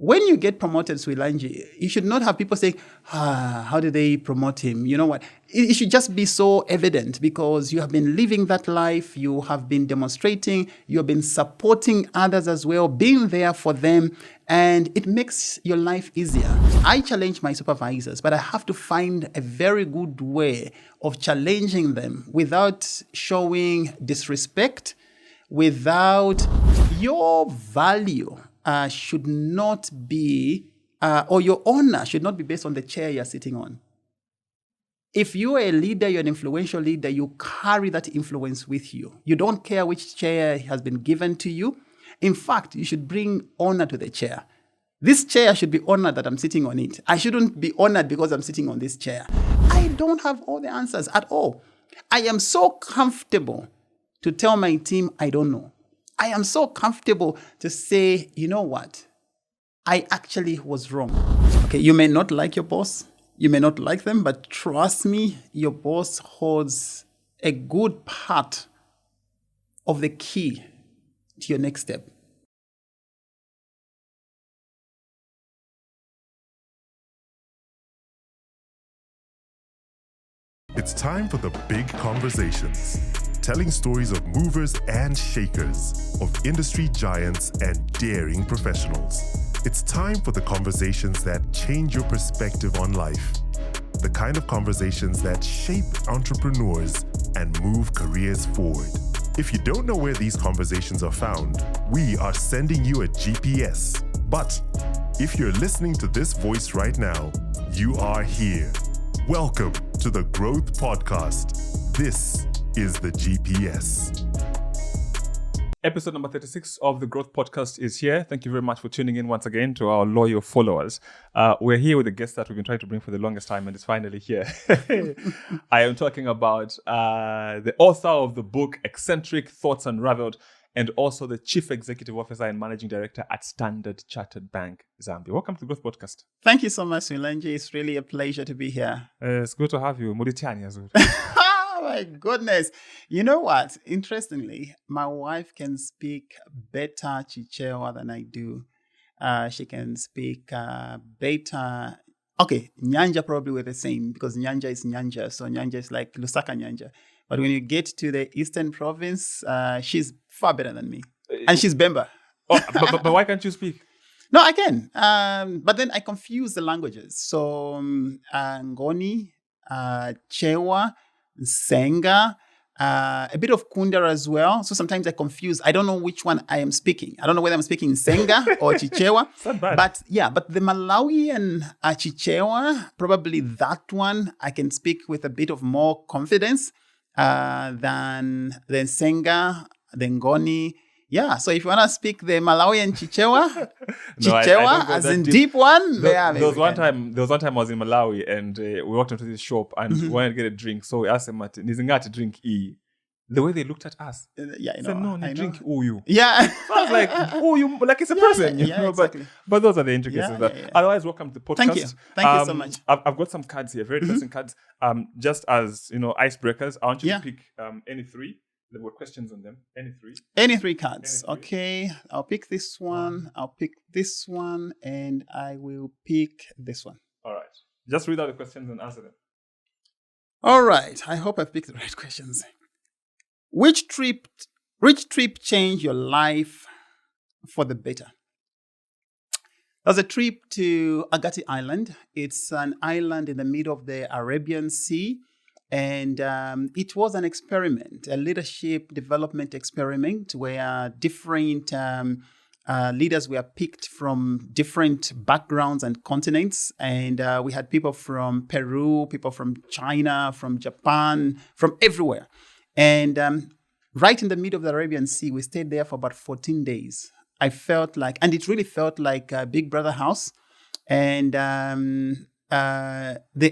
when you get promoted, Swilanji, you should not have people saying, how did they promote him? You know what? It should just be so evident because you have been living that life. You have been demonstrating. You have been supporting others as well, being there for them. And it makes your life easier. I challenge my supervisors, but I have to find a very good way of challenging them without showing disrespect, without your value. Should not be, or your honor should not be based on the chair you're sitting on. If you are a leader, you're an influential leader, you carry that influence with you. You don't care which chair has been given to you. In fact, you should bring honor to the chair. This chair should be honored that I'm sitting on it. I shouldn't be honored because I'm sitting on this chair. I don't have all the answers at all. I am so comfortable to tell my team I don't know. I am so comfortable to say, you know what? I actually was wrong. Okay, you may not like your boss. You may not like them, but trust me, your boss holds a good part of the key to your next step. It's time for the big conversations. Telling stories of movers and shakers, of industry giants and daring professionals. It's time for the conversations that change your perspective on life. The kind of conversations that shape entrepreneurs and move careers forward. If you don't know where these conversations are found, we are sending you a GPS. But if you're listening to this voice right now, you are here. Welcome to the Growth Podcast. This is the GPS. Episode number 36 of the Growth Podcast is here. Thank you very much for tuning in once again to our loyal followers. We're here with a guest that we've been trying to bring for the longest time and it's finally here. I am talking about the author of the book Eccentric Thoughts Unraveled and also the Chief Executive Officer and Managing Director at Standard Chartered Bank, Zambia. Welcome to the Growth Podcast. Thank you so much, Swilanji. It's really a pleasure to be here. It's good to have you. Mauritania, Zulu. Oh my goodness. You know what? Interestingly, my wife can speak better Chichewa than I do. She can speak better. Okay, Nyanja probably were the same because Nyanja is Nyanja. So Nyanja is like Lusaka Nyanja. But when you get to the Eastern Province, she's far better than me. And she's Bemba. Oh, but why can't you speak? No, I can. But then I confuse the languages. So Ngoni, Chewa, Senga, a bit of Kundera as well. So sometimes I confuse. I don't know which one I am speaking. I don't know whether I'm speaking Senga or Chichewa. It's not bad. But the Malawian Chichewa, probably that one I can speak with a bit of more confidence than Senga, than Ngoni. Yeah, so if you want to speak the Malawian Chichewa, I as in deep one. There was one time I was in Malawi and we walked into this shop and we wanted to get a drink. So we asked them, Nizingati drink E. The way they looked at us, I said, no, I drink Uyu. Yeah. So I was like, Uyu, like it's a person, you know. Exactly. But those are the intricacies of that. Otherwise, welcome to the podcast. Thank you so much. I've got some cards here, very interesting cards. Just as, icebreakers, I want you to pick any three. There were questions on them. Any three cards. Any three. Okay. I'll pick this one. I'll pick this one. And I will pick this one. All right. Just read out the questions and answer them. All right. I hope I've picked the right questions. Which trip changed your life for the better? There's a trip to Agati Island. It's an island in the middle of the Arabian Sea. And it was an experiment, a leadership development experiment where different leaders were picked from different backgrounds and continents. And we had people from Peru, people from China, from Japan, from everywhere. And right in the middle of the Arabian Sea, we stayed there for about 14 days. I felt like, and it really felt like a Big Brother house. And the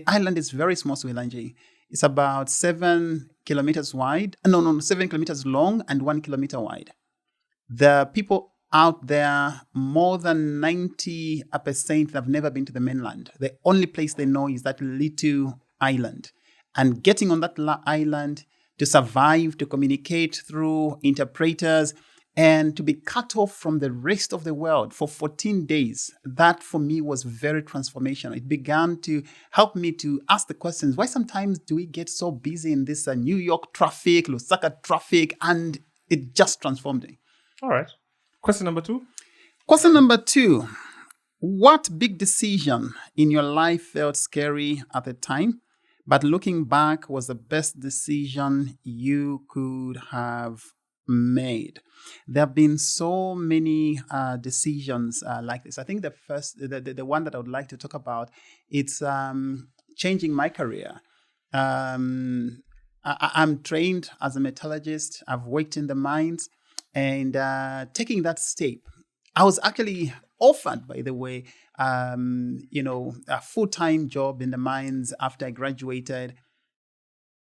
island is very small, Swilanji. It's about 7 kilometers wide. 7 kilometers long and 1 kilometer wide. The people out there, more than 90% have never been to the mainland. The only place they know is that little island. And getting on that island to survive, to communicate through interpreters, And to be cut off from the rest of the world for 14 days, that for me was very transformational. It began to help me to ask the questions, why sometimes do we get so busy in this New York traffic, Lusaka traffic, and it just transformed me. All right. Question number 2. Question number 2, what big decision in your life felt scary at the time, but looking back was the best decision you could have made? There have been so many decisions like this. I think the one that I would like to talk about, it's changing my career. I'm trained as a metallurgist. I've worked in the mines, and taking that step, I was actually offered, by the way, a full-time job in the mines after I graduated.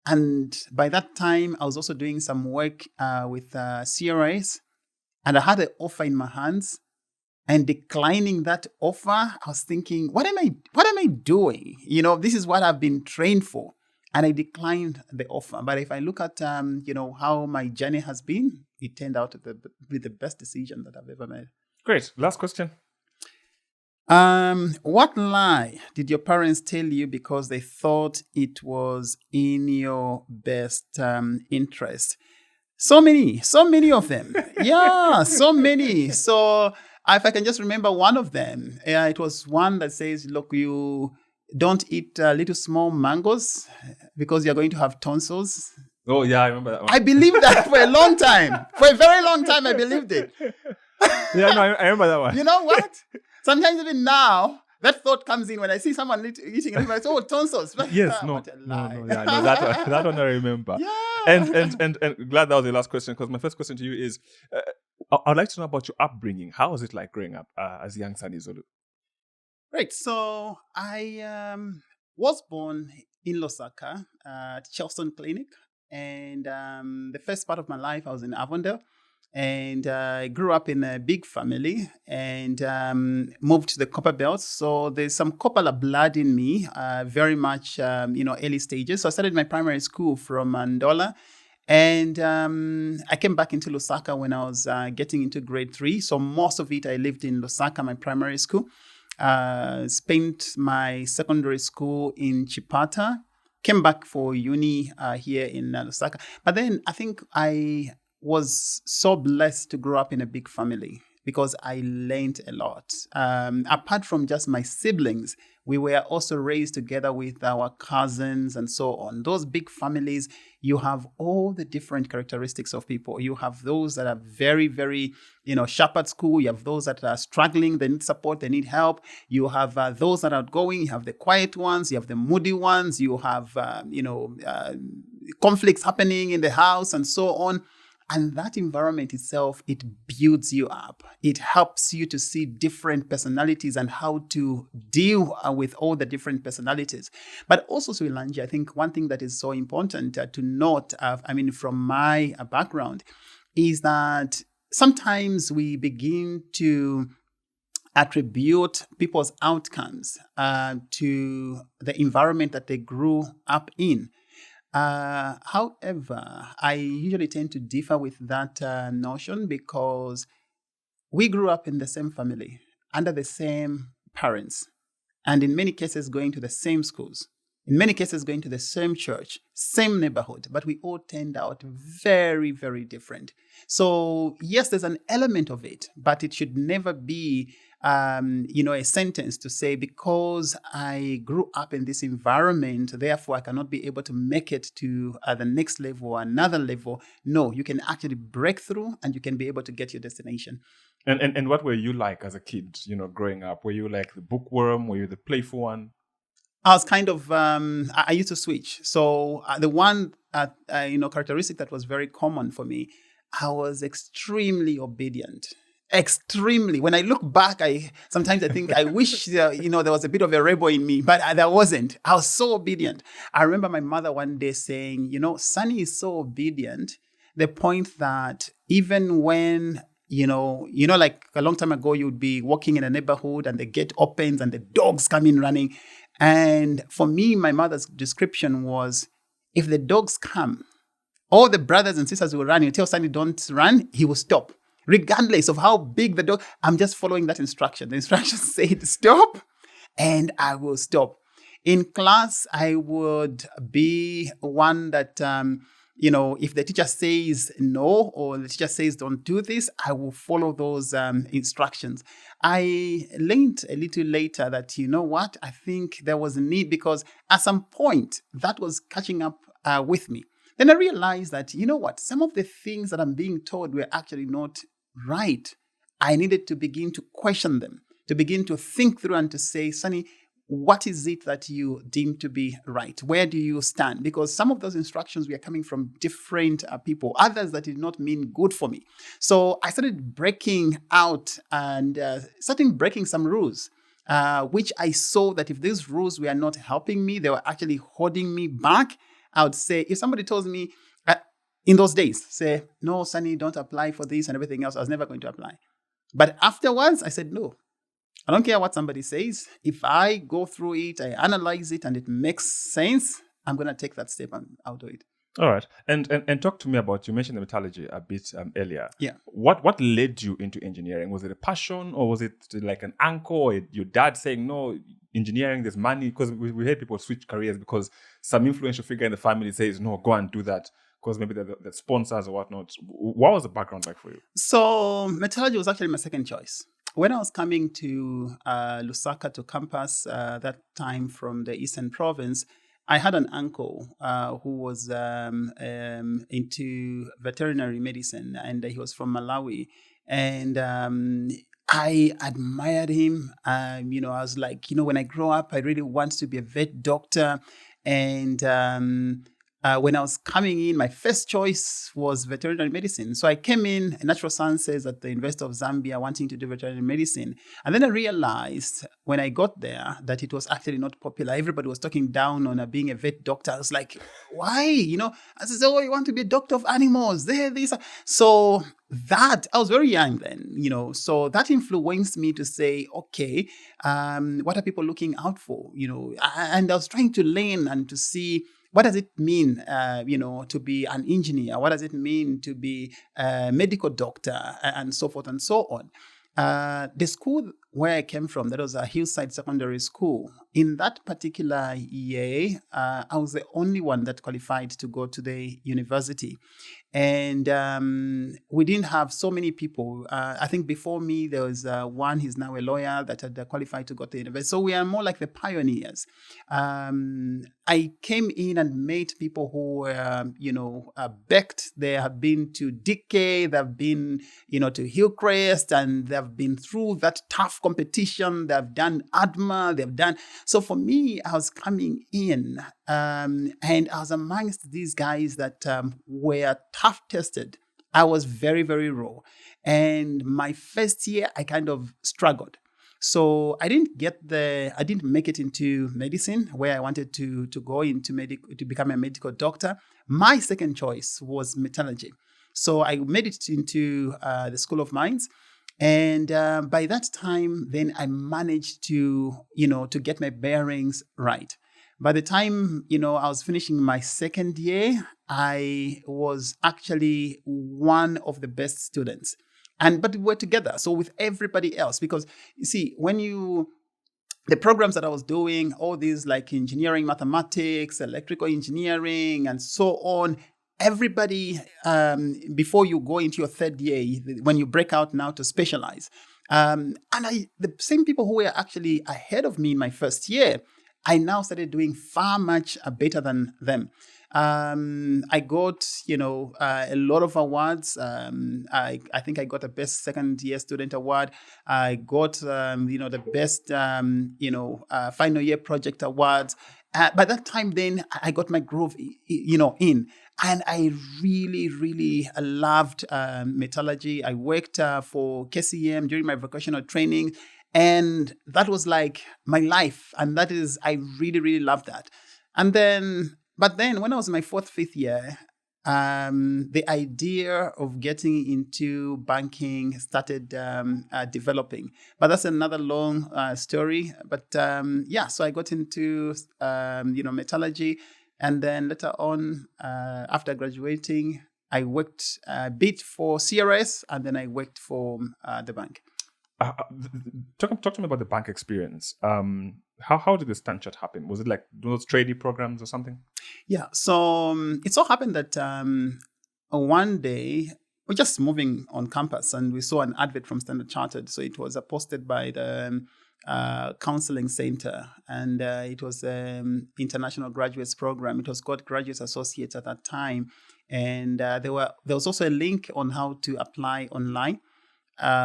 And by that time, I was also doing some work with CRS, and I had an offer in my hands. And declining that offer, I was thinking, what am I doing? This is what I've been trained for. And I declined the offer. But if I look at, how my journey has been, it turned out to be the best decision that I've ever made. Great. Last question. What lie did your parents tell you because they thought it was in your best interest? So many of them. Yeah, so many. So if I can just remember one of them, it was one that says, look, you don't eat little small mangoes because you're going to have tonsils. Oh, yeah, I remember that one. I believed that for a long time. For a very long time, I believed it. Yeah, no, I remember that one. You know what? Sometimes even now, that thought comes in when I see someone eating, and I say, "Oh, tonsils." Yes, no, that one I remember. Yeah. And glad that was the last question, because my first question to you is, I'd like to know about your upbringing. How was it like growing up as young Sonny Zulu? Right. So I was born in Lusaka at Charleston Clinic, and the first part of my life I was in Avondale. And I grew up in a big family and moved to the copper belt. So there's some copper blood in me, very much, early stages. So I started my primary school from Ndola. And I came back into Lusaka when I was getting into grade 3. So most of it, I lived in Lusaka, my primary school. Spent my secondary school in Chipata. Came back for uni here in Lusaka. But then I think I was so blessed to grow up in a big family because I learned a lot. Apart from just my siblings, we were also raised together with our cousins and so on. Those big families, you have all the different characteristics of people. You have those that are very, very, sharp at school. You have those that are struggling, they need support, they need help. You have those that are outgoing. You have the quiet ones. You have the moody ones. You have, conflicts happening in the house and so on. And that environment itself, it builds you up. It helps you to see different personalities and how to deal with all the different personalities. But also, Swilanji, I think one thing that is so important to note, from my background, is that sometimes we begin to attribute people's outcomes to the environment that they grew up in. However, I usually tend to differ with that notion because we grew up in the same family, under the same parents, and in many cases going to the same schools, in many cases going to the same church, same neighborhood, but we all turned out very, very different. So yes, there's an element of it, but it should never be a sentence to say, because I grew up in this environment, therefore I cannot be able to make it to the next level or another level. No, you can actually break through and you can be able to get your destination. And what were you like as a kid, growing up? Were you like the bookworm? Were you the playful one? I was kind of, I used to switch. So the one, characteristic that was very common for me, I was extremely obedient. Extremely. When I look back, sometimes I think I wish there was a bit of a rebel in me, but there wasn't. I was so obedient. I remember my mother one day saying, Sonny is so obedient, the point that even when like a long time ago, you would be walking in a neighborhood and the gate opens and the dogs come in running. And for me, my mother's description was, if the dogs come, all the brothers and sisters will run. You tell Sonny don't run, he will stop. regardless of how big the dog. I'm just following that instruction. The instruction said stop, and I will stop. In class, I would be one that, if the teacher says no or the teacher says don't do this, I will follow those instructions. I learned a little later that, I think there was a need, because at some point that was catching up with me. Then I realized that, some of the things that I'm being told were actually not right. I needed to begin to question them, to begin to think through and to say, Sonny, what is it that you deem to be right? Where do you stand? Because some of those instructions were coming from different people, others that did not mean good for me. So I started breaking out and starting breaking some rules, which I saw that if these rules were not helping me, they were actually holding me back. I would say, if somebody tells me in those days, say, no, Sonny, don't apply for this and everything else, I was never going to apply. But afterwards, I said, no. I don't care what somebody says. If I go through it, I analyze it, and it makes sense, I'm going to take that step and I'll do it. All right. And talk to me about, you mentioned the metallurgy a bit earlier. Yeah. What led you into engineering? Was it a passion, or was it like an uncle or your dad saying, no, engineering, there's money? Because we heard people switch careers because some influential figure in the family says, no, go and do that, because maybe the sponsors or whatnot. What was the background like for you? So metallurgy was actually my second choice. When I was coming to Lusaka to campus that time from the Eastern Province, I had an uncle who was into veterinary medicine, and he was from Malawi. And I admired him. I was like, when I grow up, I really want to be a vet doctor. And when I was coming in, my first choice was veterinary medicine. So I came in natural sciences at the University of Zambia, wanting to do veterinary medicine. And then I realized when I got there that it was actually not popular. Everybody was talking down on being a vet doctor. I was like, why? I said, oh, you want to be a doctor of animals? So that, I was very young then, so that influenced me to say, okay, what are people looking out for? And I was trying to learn and to see, what does it mean, to be an engineer? What does it mean to be a medical doctor, and so forth and so on? The school where I came from, that was a Hillside Secondary School. In that particular year, I was the only one that qualified to go to the university. And we didn't have so many people. I think before me, there was one, he's now a lawyer, that had qualified to go to the university. So we are more like the pioneers. I came in and met people who were, becked. They have been to Decay, they've been, to Hillcrest, and they've been through that tough competition. They've done ADMA, So for me, I was coming in and I was amongst these guys that were tough tested. I was very, very raw. And my first year, I kind of struggled. So I didn't make it into medicine, where I wanted to go into to become a medical doctor. My second choice was metallurgy. So I made it into the School of Mines. And by that time, then I managed to get my bearings right. By the time, I was finishing my second year, I was actually one of the best students. But we were together, so with everybody else, because you see, the programs that I was doing, all these like engineering, mathematics, electrical engineering, and so on, everybody, before you go into your third year, when you break out now to specialize, the same people who were actually ahead of me in my first year, I now started doing far much better than them. I got, a lot of awards. I think I got the best second year student award. I got, the best, final year project awards. By that time, then I got my groove, in. And I really, really loved metallurgy. I worked for KCM during my vocational training. And that was like my life. And I really, really loved that. But then when I was in my fifth year, the idea of getting into banking started developing. But that's another long story. But so I got into, metallurgy. And then later on, after graduating, I worked a bit for CRS, and then I worked for the bank. Talk to me about the bank experience. How did the Stand Chat happen? Was it like those trainee programs or something? Yeah. So it so happened that one day we're just moving on campus, and we saw an advert from Standard Chartered. So it was posted by the counseling center, and it was international graduates program. It was called Graduates Associates at that time, and there was also a link on how to apply online.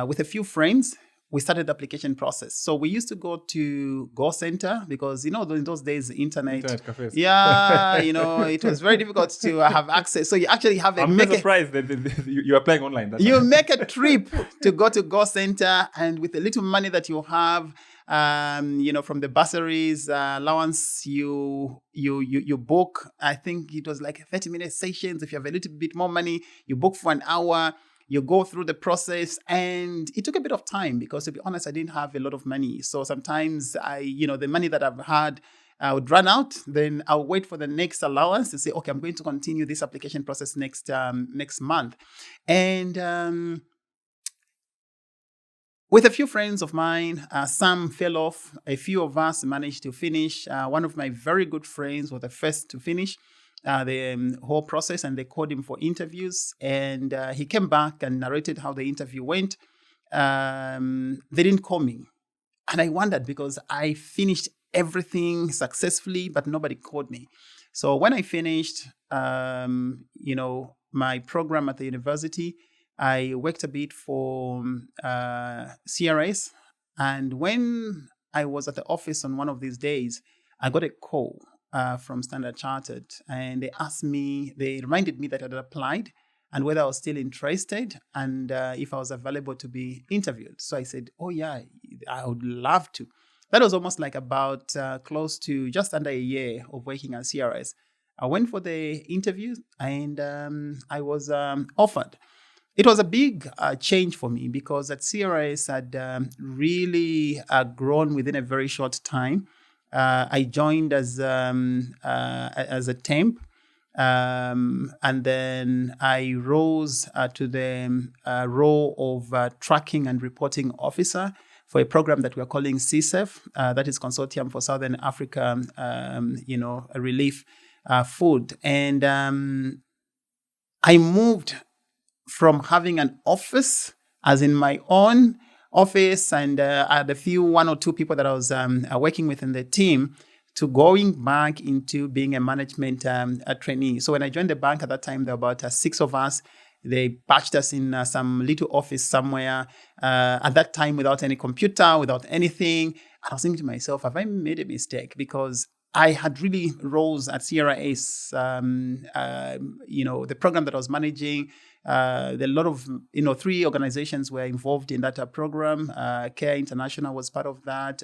With a few friends, we started the application process. So we used to go to Go Center because, in those days, internet cafes. Yeah, it was very difficult to have access. So you actually have I'm not surprised that you're applying online. You make a trip to go to Go Center, and with the little money that you have, from the bursaries allowance, you book. I think it was like 30-minute sessions. If you have a little bit more money, you book for an hour. You go through the process, and it took a bit of time because, to be honest, I didn't have a lot of money. So sometimes the money that I've had, I would run out. Then I'll wait for the next allowance to say, okay, I'm going to continue this application process next month. And with a few friends of mine, some fell off. A few of us managed to finish. One of my very good friends was the first to finish the whole process, and they called him for interviews, and he came back and narrated how the interview went. They didn't call me, and I wondered because I finished everything successfully, but nobody called me. So when I finished, my program at the university, I worked a bit for CRS, and when I was at the office on one of these days, I got a call from Standard Chartered, and they reminded me that I had applied and whether I was still interested, and if I was available to be interviewed. So I said, oh yeah, I would love to. That was almost like about close to just under a year of working at CRS. I went for the interview, and I was offered. It was a big change for me because at CRS had really grown within a very short time. I joined as a temp, and then I rose to the role of tracking and reporting officer for a program that we're calling CSEF, that is Consortium for Southern Africa, relief food. And I moved from having an office, as in my own office, and I had one or two people that I was working with in the team, to going back into being a management trainee. So when I joined the bank at that time, there were about 6 of us. They patched us in some little office somewhere at that time without any computer, without anything. And I was thinking to myself, have I made a mistake? Because I had really roles at CRS, the program that I was managing. A lot of, 3 organizations were involved in that program. Care International was part of that.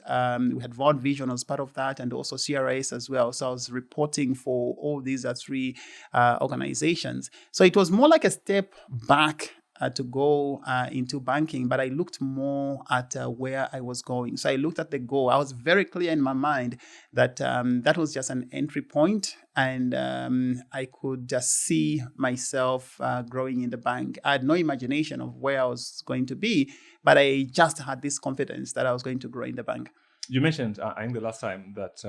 We had World Vision was part of that, and also CRS as well. So I was reporting for all these 3 organizations. So it was more like a step back to go into banking, but I looked more at where I was going. So I looked at the goal. I was very clear in my mind that that was just an entry point, and I could just see myself growing in the bank. I had no imagination of where I was going to be, but I just had this confidence that I was going to grow in the bank. You mentioned, I think the last time, that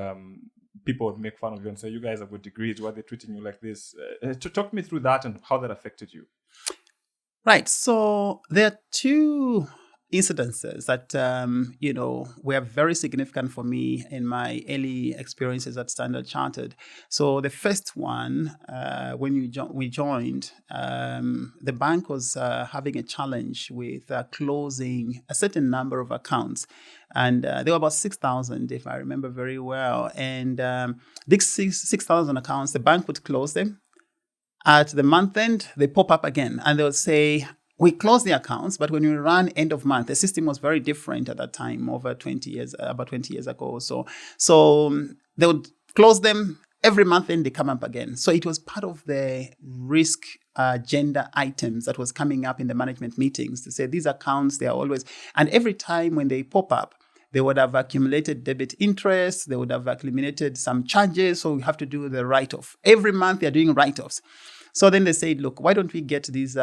people would make fun of you and say, you guys have good degrees, why are they treating you like this? Talk me through that and how that affected you. Right. So there are 2 incidences that, were very significant for me in my early experiences at Standard Chartered. So the first one, when we joined, the bank was having a challenge with closing a certain number of accounts. And there were about 6,000, if I remember very well. And these 6,000 accounts, the bank would close them. At the month end, they pop up again, and they'll say, we close the accounts, but when we run end of month, the system was very different at that time, about 20 years ago or so. So they would close them every month and they come up again. So it was part of the risk agenda items that was coming up in the management meetings to say these accounts, they are always, and every time when they pop up, they would have accumulated debit interest. They would have accumulated some charges. So we have to do the write-off. Every month they're doing write-offs. So then they said, look, why don't we get these,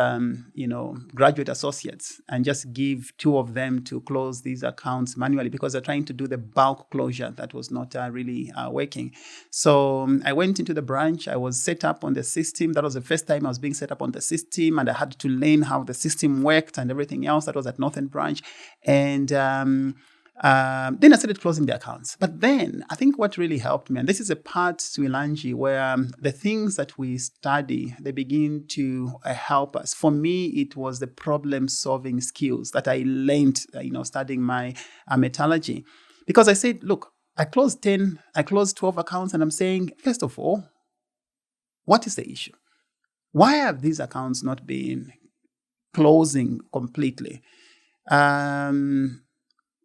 graduate associates and just give 2 of them to close these accounts manually, because they're trying to do the bulk closure that was not really working. So I went into the branch. I was set up on the system. That was the first time I was being set up on the system, and I had to learn how the system worked and everything else. That was at Northern Branch. And then I started closing the accounts. But then I think what really helped me, and this is a part, Swilanji, where the things that we study, they begin to help us. For me, it was the problem-solving skills that I learned, studying my metallurgy. Because I said, look, I closed 12 accounts, and I'm saying, first of all, what is the issue? Why have these accounts not been closing completely?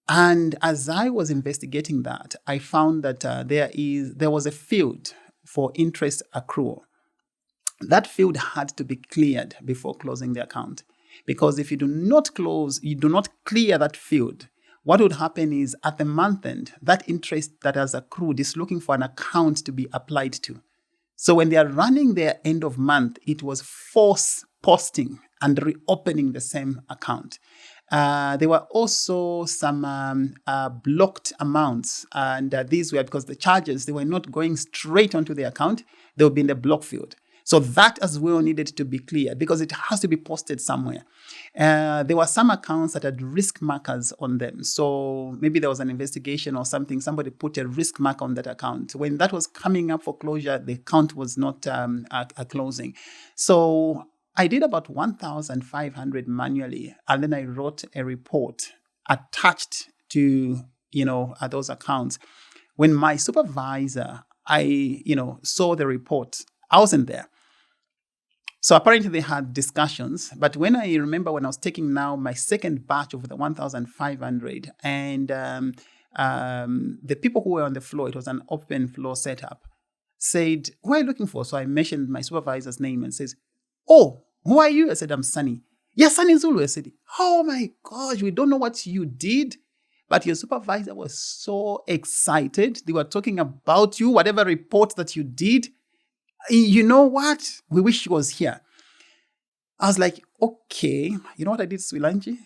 And as I was investigating that, I found that there was a field for interest accrual. That field had to be cleared before closing the account. Because if you do not clear that field, what would happen is at the month end, that interest that has accrued is looking for an account to be applied to. So when they are running their end of month, it was force posting and reopening the same account. There were also some blocked amounts, and these were because the charges, they were not going straight onto the account, they would be in the block field. So that as well needed to be cleared because it has to be posted somewhere. There were some accounts that had risk markers on them. So maybe there was an investigation or something, somebody put a risk mark on that account. When that was coming up for closure, the account was not closing. So I did about 1,500 manually, and then I wrote a report attached to, those accounts. When my supervisor, saw the report, I wasn't there. So apparently they had discussions, but when I was taking now my second batch of the 1,500, and the people who were on the floor, it was an open floor setup, said, "Who are you looking for?" So I mentioned my supervisor's name and says, "Oh, who are you?" I said, "I'm Sonny." "Yeah, Sonny Zulu." I said, "Oh my gosh, we don't know what you did." But your supervisor was so excited. They were talking about you, whatever report that you did. You know what? We wish she was here. I was like, okay. You know what I did, Swilanji?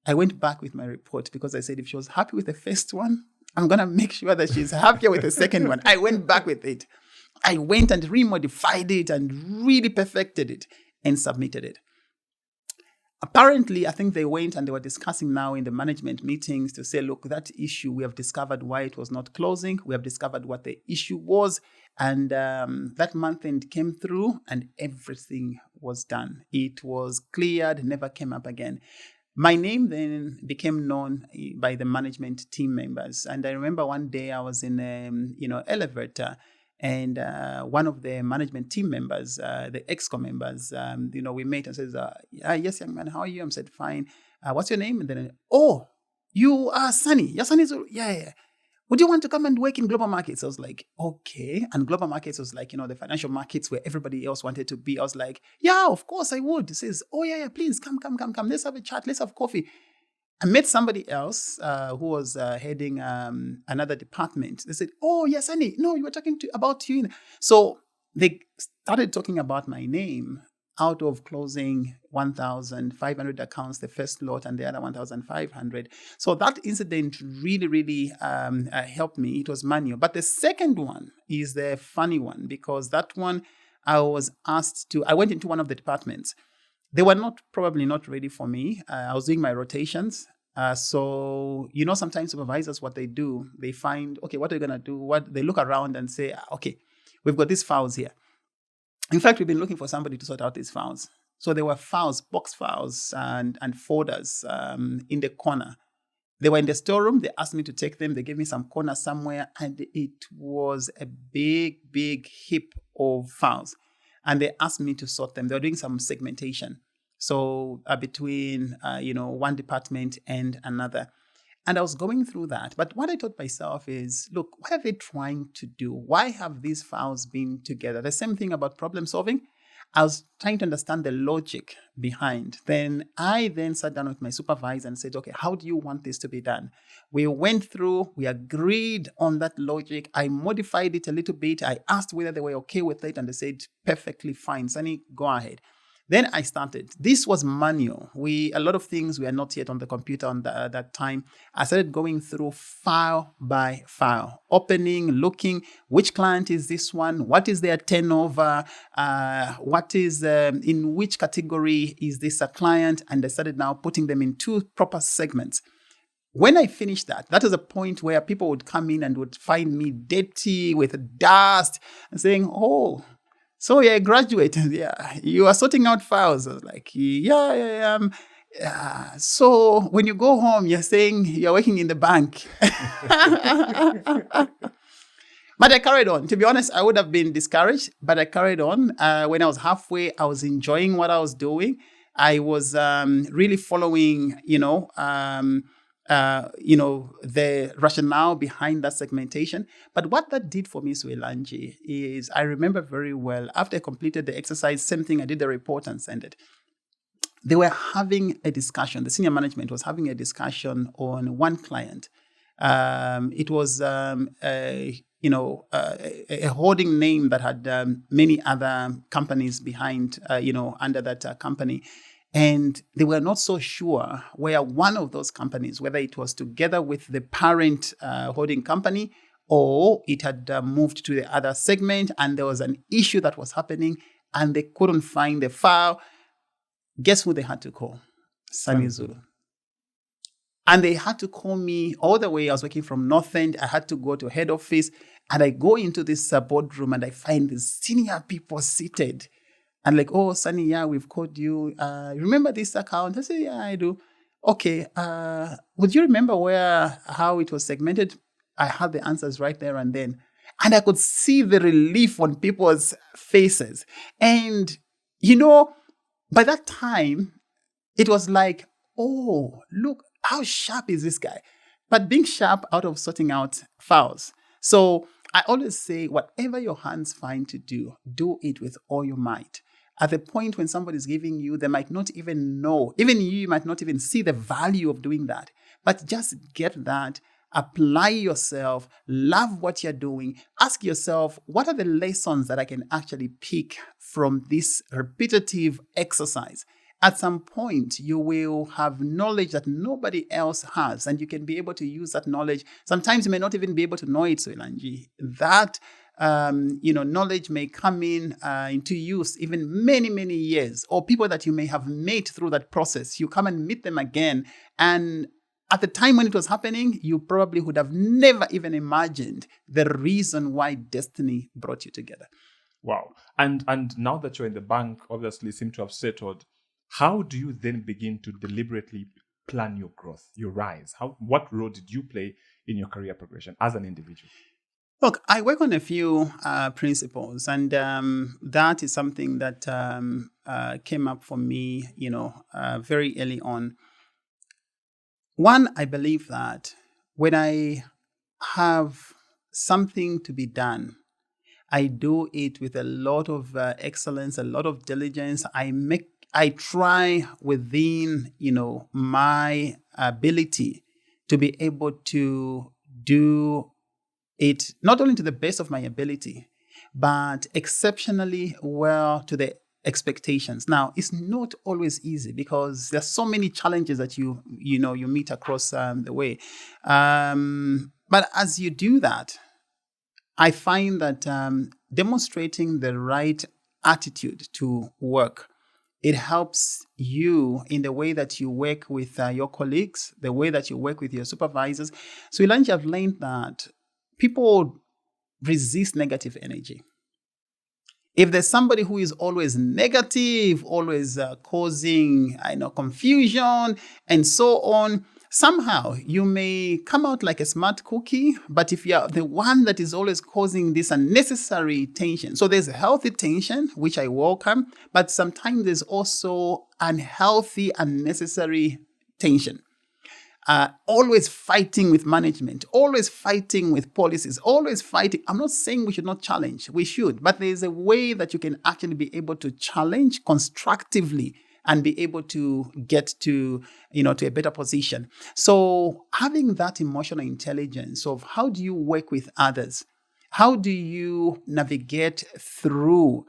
I went back with my report because I said if she was happy with the first one, I'm going to make sure that she's happier with the second one. I went back with it. I went and remodified it and really perfected it and submitted it. Apparently, I think they went and they were discussing now in the management meetings to say, look, that issue, we have discovered why it was not closing. We have discovered what the issue was. And that month end came through and everything was done. It was cleared, never came up again. My name then became known by the management team members. And I remember one day I was in elevator, and one of the management team members, the EXCO members, we met and says, "Yes, young man, how are you?" I said, "Fine. What's your name?" And then, "Oh, you are Sonny. You're Sonny Zulu. Yeah. Would you want to come and work in global markets?" I was like, okay. And global markets was like, the financial markets where everybody else wanted to be. I was like, yeah, of course I would. He says, "Oh, yeah, please come. Let's have a chat. Let's have coffee." I met somebody else who was heading another department. They said, "Oh, yes, Sonny. No, you were talking about you." So they started talking about my name out of closing 1,500 accounts, the first lot, and the other 1,500. So that incident really, really helped me. It was manual. But the second one is the funny one, because that one I was asked to, I went into one of the departments. They were probably not ready for me. I was doing my rotations. So, sometimes supervisors, what they do, they find, okay, what are you going to do? They look around and say, okay, we've got these files here. In fact, we've been looking for somebody to sort out these files. So there were files, box files and folders in the corner. They were in the storeroom. They asked me to take them. They gave me some corner somewhere. And it was a big, big heap of files. And they asked me to sort them. They were doing some segmentation. So between, one department and another. And I was going through that. But what I thought myself is, look, what are they trying to do? Why have these files been together? The same thing about problem solving. I was trying to understand the logic behind. Then I sat down with my supervisor and said, okay, how do you want this to be done? We went through, we agreed on that logic. I modified it a little bit. I asked whether they were okay with it, and they said, perfectly fine. Sonny, go ahead. Then I started. This was manual. A lot of things were not yet on the computer that time. I started going through file by file, opening, looking, which client is this one? What is their turnover? What is, in which category is this a client? And I started now putting them in 2 proper segments. When I finished that was a point where people would come in and would find me dirty with dust and saying, oh, so you're a graduate, yeah, you are sorting out files. I was like, yeah. So when you go home, you're saying you're working in the bank. But I carried on. To be honest, I would have been discouraged, but I carried on. When I was halfway, I was enjoying what I was doing. I was really following, the rationale behind that segmentation. But what that did for me, Suelanji, is I remember very well, after I completed the exercise, same thing, I did the report and sent it. They were having a discussion. The senior management was having a discussion on one client. It was a holding name that had many other companies behind, under that company. And they were not so sure where one of those companies, whether it was together with the parent holding company or it had moved to the other segment, and there was an issue that was happening and they couldn't find the file. Guess who they had to call? Sonny Zulu. And they had to call me all the way. I was working from North End. I had to go to head office, and I go into this boardroom and I find the senior people seated. And like, oh, Sonny, yeah, we've called you. Remember this account? I say, yeah, I do. Okay. Would you remember how it was segmented? I had the answers right there and then. And I could see the relief on people's faces. And, by that time, it was like, oh, look, how sharp is this guy? But being sharp out of sorting out files. So I always say, whatever your hands find to do, do it with all your might. At the point when somebody's giving you, they might not even know, even you might not even see the value of doing that. But just get that, apply yourself, love what you're doing. Ask yourself, what are the lessons that I can actually pick from this repetitive exercise? At some point, you will have knowledge that nobody else has, and you can be able to use that knowledge. Sometimes you may not even be able to know it, Soilanji. That knowledge may come into use even many, many years, or people that you may have met through that process. You come and meet them again, and at the time when it was happening, you probably would have never even imagined the reason why destiny brought you together. Wow. And now that you're in the bank, obviously seem to have settled. How do you then begin to deliberately plan your growth, your rise? What role did you play in your career progression as an individual? Look, I work on a few principles, and that is something that came up for me, very early on. One, I believe that when I have something to be done, I do it with a lot of excellence, a lot of diligence. I try within, my ability to be able to do it not only to the best of my ability, but exceptionally well to the expectations. Now, it's not always easy because there's so many challenges that you meet across the way. But as you do that, I find that demonstrating the right attitude to work, it helps you in the way that you work with your colleagues, the way that you work with your supervisors. So, Ilanji, I've learned that people resist negative energy. If there's somebody who is always negative, always causing confusion and so on, somehow you may come out like a smart cookie, but if you're the one that is always causing this unnecessary tension, so there's a healthy tension, which I welcome, but sometimes there's also unhealthy, unnecessary tension. always fighting with management, always fighting with policies, always fighting. I'm not saying we should not challenge. We should. But there's a way that you can actually be able to challenge constructively and be able to get to, to a better position. So having that emotional intelligence of how do you work with others? How do you navigate through,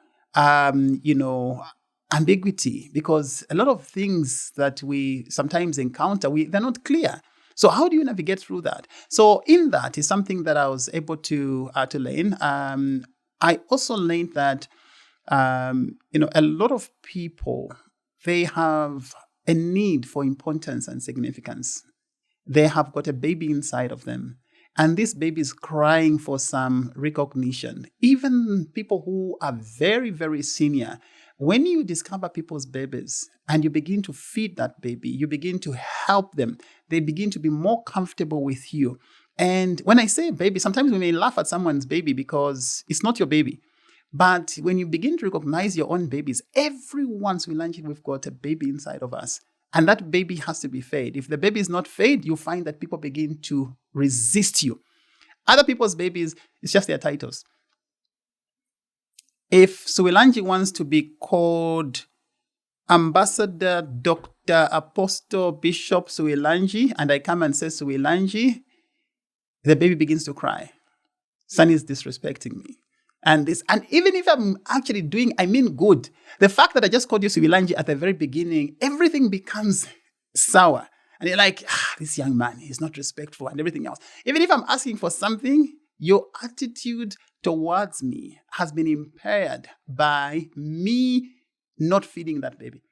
ambiguity? Because a lot of things that we sometimes encounter, they're not clear. So how do you navigate through that? So in that is something that I was able to learn. I also learned that, a lot of people, they have a need for importance and significance. They have got a baby inside of them. And this baby is crying for some recognition. Even people who are very, very senior, when you discover people's babies and you begin to feed that baby, you begin to help them, they begin to be more comfortable with you. And when I say baby, sometimes we may laugh at someone's baby because it's not your baby. But when you begin to recognize your own babies, every once we learn we've got a baby inside of us. And that baby has to be fed. If the baby is not fed, you find that people begin to resist you. Other people's babies, it's just their titles. If Suwilanji wants to be called Ambassador, Dr. Apostle, Bishop Suwilanji, and I come and say Suwilanji, the baby begins to cry. Sonny is disrespecting me. And even if I'm actually doing, good, the fact that I just called you Suwilanji at the very beginning, everything becomes sour. And you're like, this young man, he's not respectful and everything else. Even if I'm asking for something, your attitude towards me has been impaired by me not feeding that baby.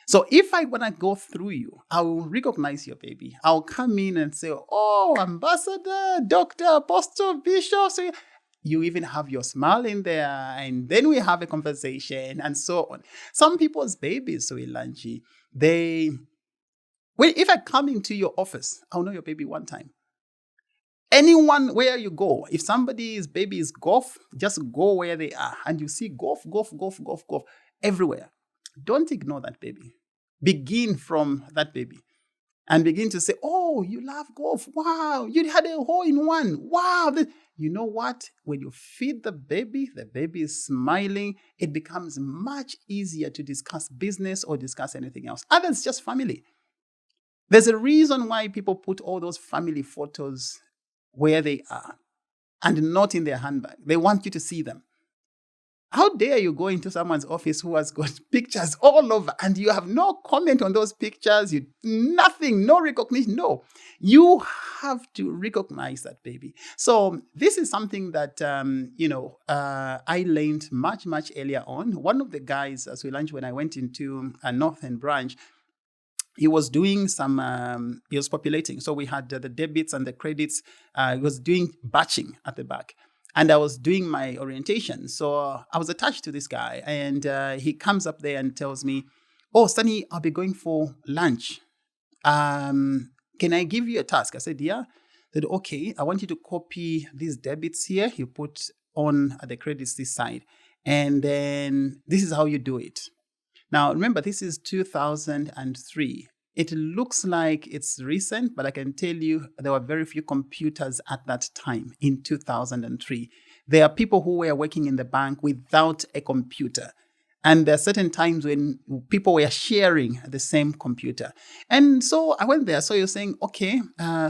So if I want to go through you, I will recognize your baby. I'll come in and say, oh, Ambassador, Dr. Apostle, Bishop. So you even have your smile in there, and then we have a conversation and so on. Some people's babies, Suwilanji, if I come into your office, I'll know your baby one time. Anyone, where you go, if somebody's baby is golf, just go where they are and you see golf everywhere. Don't ignore that baby. Begin from that baby and begin to say, oh, you love golf. Wow, you had a hole in one. Wow. You know what? When you feed the baby is smiling, it becomes much easier to discuss business or discuss anything else. Others, just family. There's a reason why people put all those family photos where they are and not in their handbag. They want you to see them. How dare you go into someone's office who has got pictures all over and you have no comment on those pictures, nothing, no recognition, no. You have to recognize that baby. So this is something that, I learned much, much earlier on. One of the guys, as we launched when I went into a Northern branch, he was doing he was populating. So we had the debits and the credits. He was doing batching at the back. And I was doing my orientation. So I was attached to this guy. And he comes up there and tells me, oh, Sonny, I'll be going for lunch. Can I give you a task? I said, yeah. He said, okay, I want you to copy these debits here. You put on the credits this side. And then this is how you do it. Now, remember, this is 2003. It looks like it's recent, but I can tell you there were very few computers at that time in 2003. There are people who were working in the bank without a computer. And there are certain times when people were sharing the same computer. And so I went there. So you're saying, okay,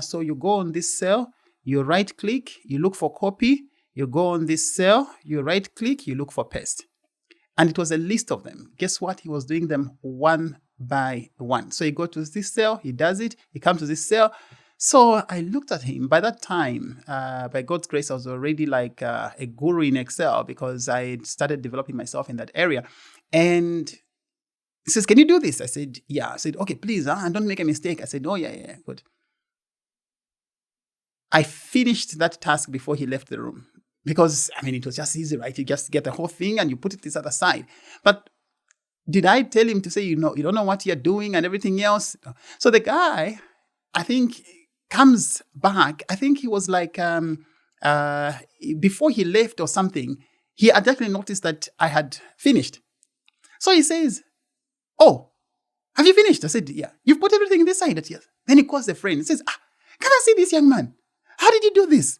so you go on this cell, you right click, you look for copy, you go on this cell, you right click, you look for paste. And it was a list of them. Guess what? He was doing them one by one. So he goes to this cell, he does it, he comes to this cell. So I looked at him. By that time, by God's grace, I was already like a guru in Excel because I had started developing myself in that area. And he says, can you do this? I said, yeah. I said, okay, please, and don't make a mistake. I said, oh, yeah, good. I finished that task before he left the room. Because, it was just easy, right? You just get the whole thing and you put it this other side. But did I tell him to say, you don't know what you're doing and everything else? So the guy, I think, comes back. I think he was like, before he left or something, he had definitely noticed that I had finished. So he says, oh, have you finished? I said, yeah. You've put everything in this side? Yes. Then he calls a friend and says, can I see this young man? How did you do this?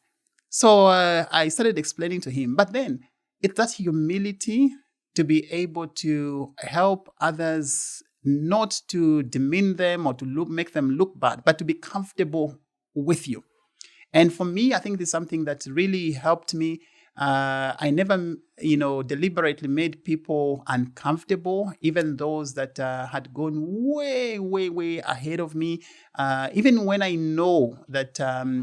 So I started explaining to him. But then it's that humility to be able to help others, not to demean them or to make them look bad, but to be comfortable with you. And for me, I think this is something that really helped me. I never, deliberately made people uncomfortable, even those that had gone way, way, way ahead of me. Even when I know that,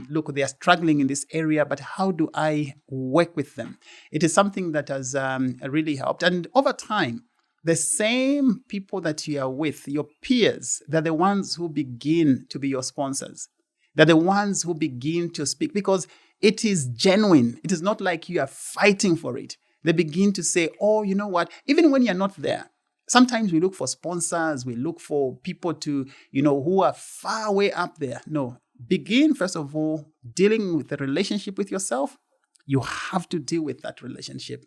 look, they are struggling in this area, but how do I work with them? It is something that has really helped. And over time, the same people that you are with, your peers, they're the ones who begin to be your sponsors. They're the ones who begin to speak because it is genuine. It is not like you are fighting for it. They begin to say, oh, you know what? Even when you're not there, sometimes we look for sponsors. We look for people to, who are far way up there. No, begin, first of all, dealing with the relationship with yourself. You have to deal with that relationship.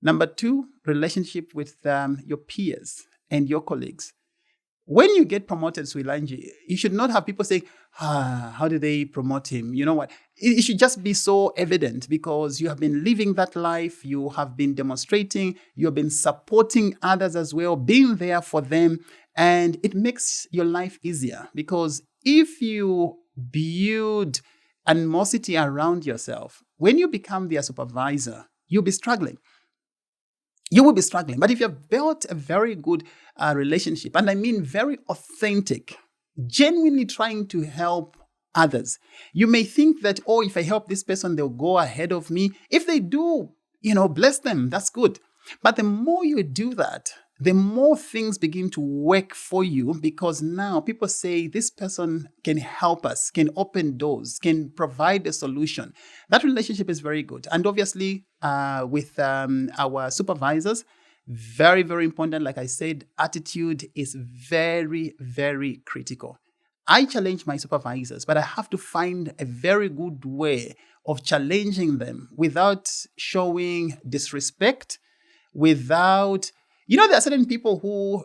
Number 2, relationship with your peers and your colleagues. When you get promoted, Swilanji, you should not have people saying, how did they promote him? You know what? It should just be so evident because you have been living that life. You have been demonstrating. You have been supporting others as well, being there for them. And it makes your life easier because if you build animosity around yourself, when you become their supervisor, you'll be struggling. You will be struggling. But if you've built a very good relationship, and I mean very authentic, genuinely trying to help others, you may think that, if I help this person, they'll go ahead of me. If they do, bless them. That's good. But the more you do that, the more things begin to work for you because now people say this person can help us, can open doors, can provide a solution. That relationship is very good. And obviously with our supervisors, very, very important. Like I said, attitude is very, very critical. I challenge my supervisors, but I have to find a very good way of challenging them without showing disrespect, without... there are certain people who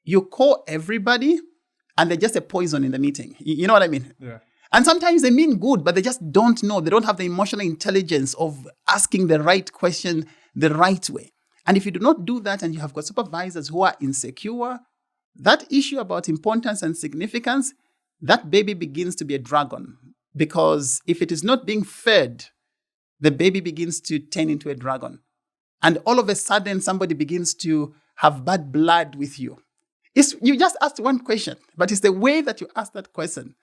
you call everybody and they're just a poison in the meeting. You know what I mean? Yeah. And sometimes they mean good, but they just don't know. They don't have the emotional intelligence of asking the right question the right way. And if you do not do that and you have got supervisors who are insecure, that issue about importance and significance, that baby begins to be a dragon. Because if it is not being fed, the baby begins to turn into a dragon. And all of a sudden, somebody begins to have bad blood with you. You just asked one question, but it's the way that you ask that question.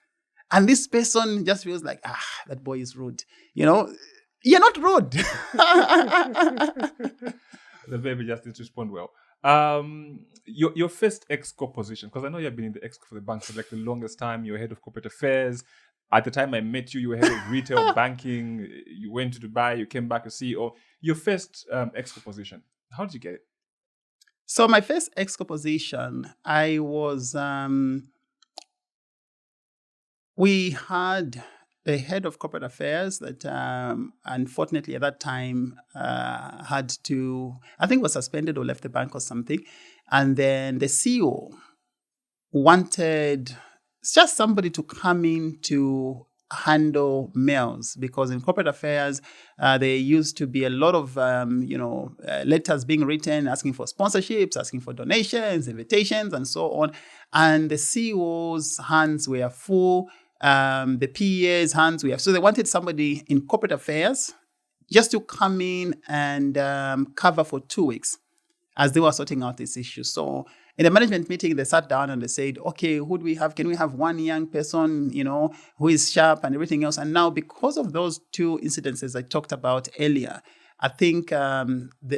And this person just feels like, that boy is rude. You're not rude. The baby just didn't respond well. Your first exco position, because I know you've been in the exco for the bank for like the longest time. You were head of corporate affairs. At the time I met you, you were head of retail banking. You went to Dubai. You came back as CEO. Your first exco position, how did you get it? So my first exco position, I was... we had a head of corporate affairs that unfortunately at that time had to, I think was suspended or left the bank or something. And then the CEO wanted just somebody to come in to handle mails because in corporate affairs, there used to be a lot of, letters being written, asking for sponsorships, asking for donations, invitations, and so on. And the CEO's hands were full. The PA's hands were... So they wanted somebody in corporate affairs just to come in and cover for 2 weeks as they were sorting out this issue. So in the management meeting, they sat down and they said, okay, who do we have? Can we have one young person, who is sharp and everything else? And now because of those 2 incidences I talked about earlier, I think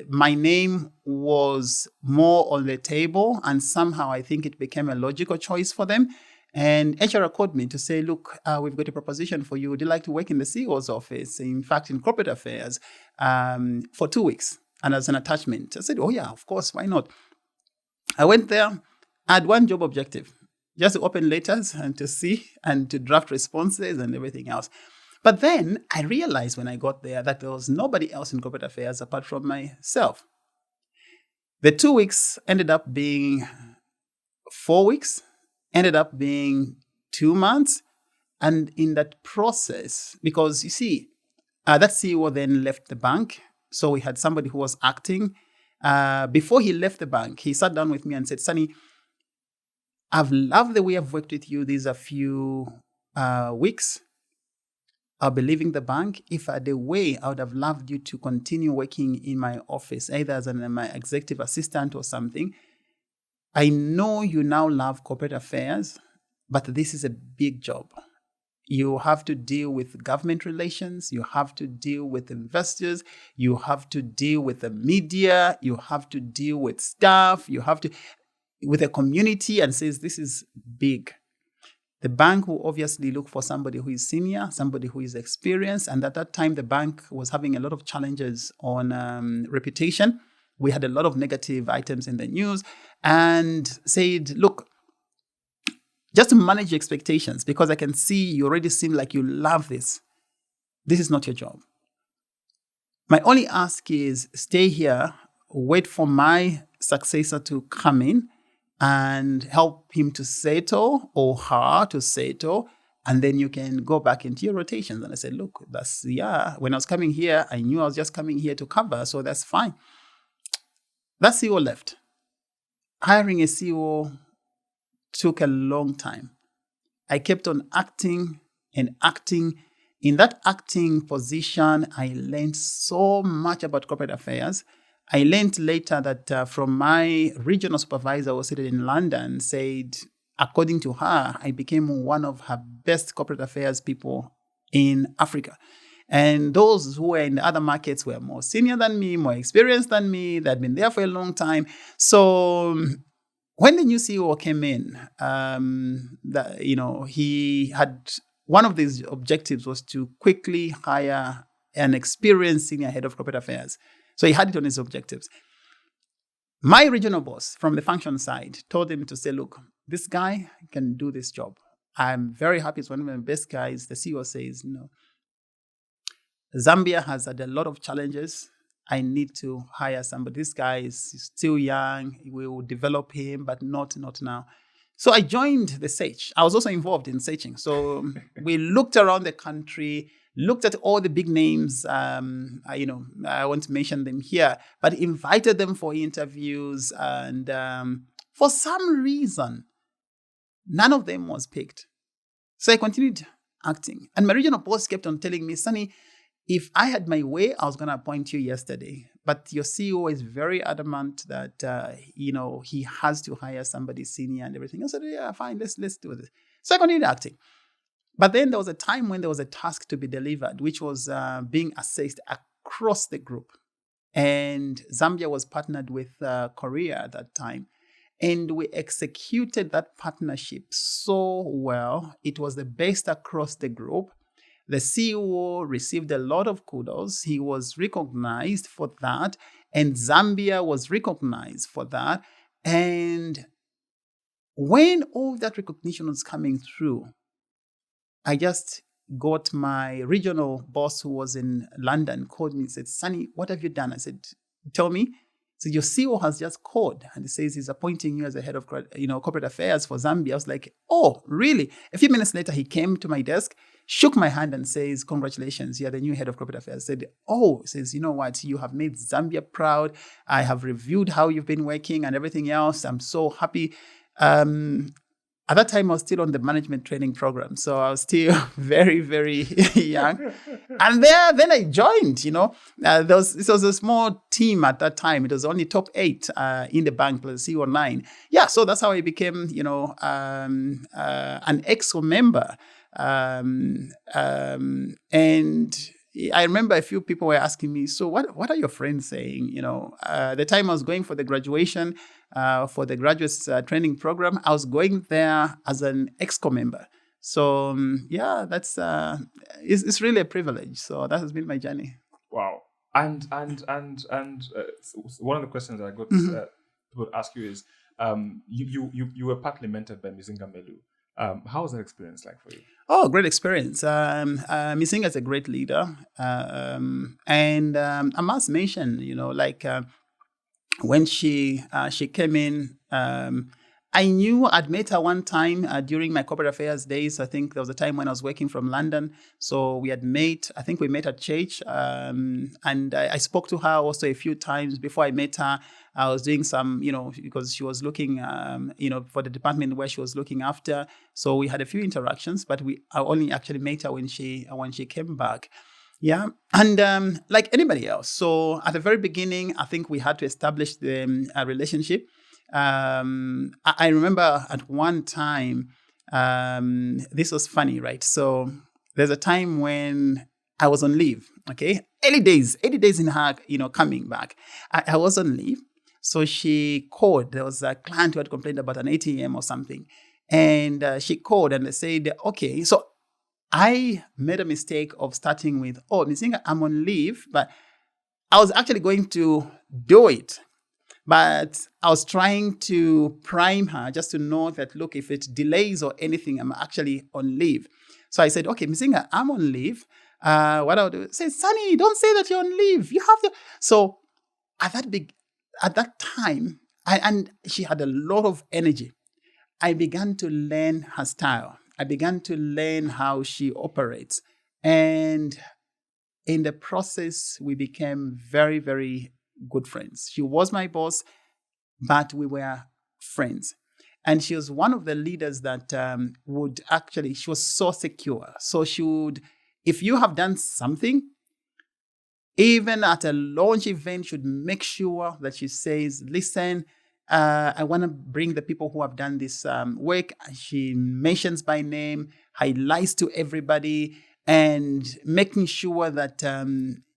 my name was more on the table and somehow I think it became a logical choice for them. And HR called me to say, look, we've got a proposition for you. Would you like to work in the CEO's office, in fact, in corporate affairs, for 2 weeks and as an attachment? I said, oh, yeah, of course. Why not? I went there. I had one job objective, just to open letters and to see and to draft responses and everything else. But then I realized when I got there that there was nobody else in corporate affairs apart from myself. The 2 weeks ended up being 4 weeks. Ended up being 2 months. And in that process, because you see, that CEO then left the bank. So we had somebody who was acting. Before he left the bank, he sat down with me and said, Sonny, I've loved the way I've worked with you these a few weeks. I'll be leaving the bank. If I had a way, I would have loved you to continue working in my office, either as my executive assistant or something. I know you now love corporate affairs, but this is a big job. You have to deal with government relations. You have to deal with investors. You have to deal with the media. You have to deal with staff. You have to with a community, and says this is big. The bank will obviously look for somebody who is senior, somebody who is experienced. And at that time, the bank was having a lot of challenges on reputation. We had a lot of negative items in the news, and said, look, just to manage your expectations, because I can see you already seem like you love this. This is not your job. My only ask is stay here, wait for my successor to come in and help him to settle or her to settle, and then you can go back into your rotations. And I said, look, when I was coming here, I knew I was just coming here to cover, so that's fine. That CEO left. Hiring a CEO took a long time. I kept on acting and acting. In that acting position, I learned so much about corporate affairs. I learned later that from my regional supervisor who was seated in London, said, according to her, I became one of her best corporate affairs people in Africa. And those who were in the other markets were more senior than me, more experienced than me. They'd been there for a long time. So when the new CEO came in, he had one of these objectives was to quickly hire an experienced senior head of corporate affairs. So he had it on his objectives. My regional boss from the function side told him to say, look, this guy can do this job. I'm very happy. It's one of my best guys. The CEO says, no. Zambia has had a lot of challenges. I need to hire somebody. This guy is still young. We will develop him, but not now. So I joined the search. I was also involved in searching. So we looked around the country, looked at all the big names. I won't mention them here, but invited them for interviews. And for some reason, none of them was picked. So I continued acting. And my regional boss kept on telling me, Sonny, if I had my way, I was going to appoint you yesterday. But your CEO is very adamant that, he has to hire somebody senior and everything. I said, yeah, fine, let's do this. So I continued acting. But then there was a time when there was a task to be delivered, which was being assessed across the group. And Zambia was partnered with Korea at that time. And we executed that partnership so well. It was the best across the group. The CEO received a lot of kudos. He was recognized for that. And Zambia was recognized for that. And when all that recognition was coming through, I just got my regional boss who was in London, called me and said, Sonny, what have you done? I said, tell me. So your CEO has just called and he says he's appointing you as a head of corporate affairs for Zambia. I was like, oh, really? A few minutes later, he came to my desk, shook my hand and says, congratulations, you're the new head of corporate affairs. I said, oh, he says, you know what? You have made Zambia proud. I have reviewed how you've been working and everything else. I'm so happy. At that time, I was still on the management training program. So I was still very, very young. And then I joined, it was a small team at that time. It was only top 8 in the bank plus CEO 9. Yeah, so that's how I became, an EXCO member. And I remember a few people were asking me, so what are your friends saying? The time I was going for the graduation, for the graduates training program, I was going there as an EXCO member. So that's it's really a privilege. So that has been my journey. Wow. And one of the questions I got to ask you is, you were partly mentored by Mzinga Melu. How was that experience like for you? Oh, great experience. Mzinga is a great leader. And I must mention, when she came in, I knew I'd met her one time during my corporate affairs days. I think there was a time when I was working from London. So we had met, I think we met at church. And I spoke to her also a few times before I met her. I was doing some, because she was looking, for the department where she was looking after. So we had a few interactions, but I only actually met her when she came back. Yeah. And like anybody else. So at the very beginning, I think we had to establish the relationship. I remember at one time, this was funny, right? So there's a time when I was on leave, okay? 80 days in her, coming back. I was on leave. So she called. There was a client who had complained about an ATM or something. And she called and they said, okay, so I made a mistake of starting with, Ms. Inga, I'm on leave, but I was actually going to do it. But I was trying to prime her just to know that, look, if it delays or anything, I'm actually on leave. So I said, okay, Ms. Inga, I'm on leave. What I'll do? Say, Sonny, don't say that you're on leave. You have to. So at that time, and she had a lot of energy. I began to learn her style. I began to learn how she operates. And in the process, we became very, very good friends. She was my boss, but we were friends. And she was one of the leaders that she was so secure. So if you have done something, even at a launch event, should make sure that she says, listen, I want to bring the people who have done this work. She mentions by name, highlights to everybody, and making sure that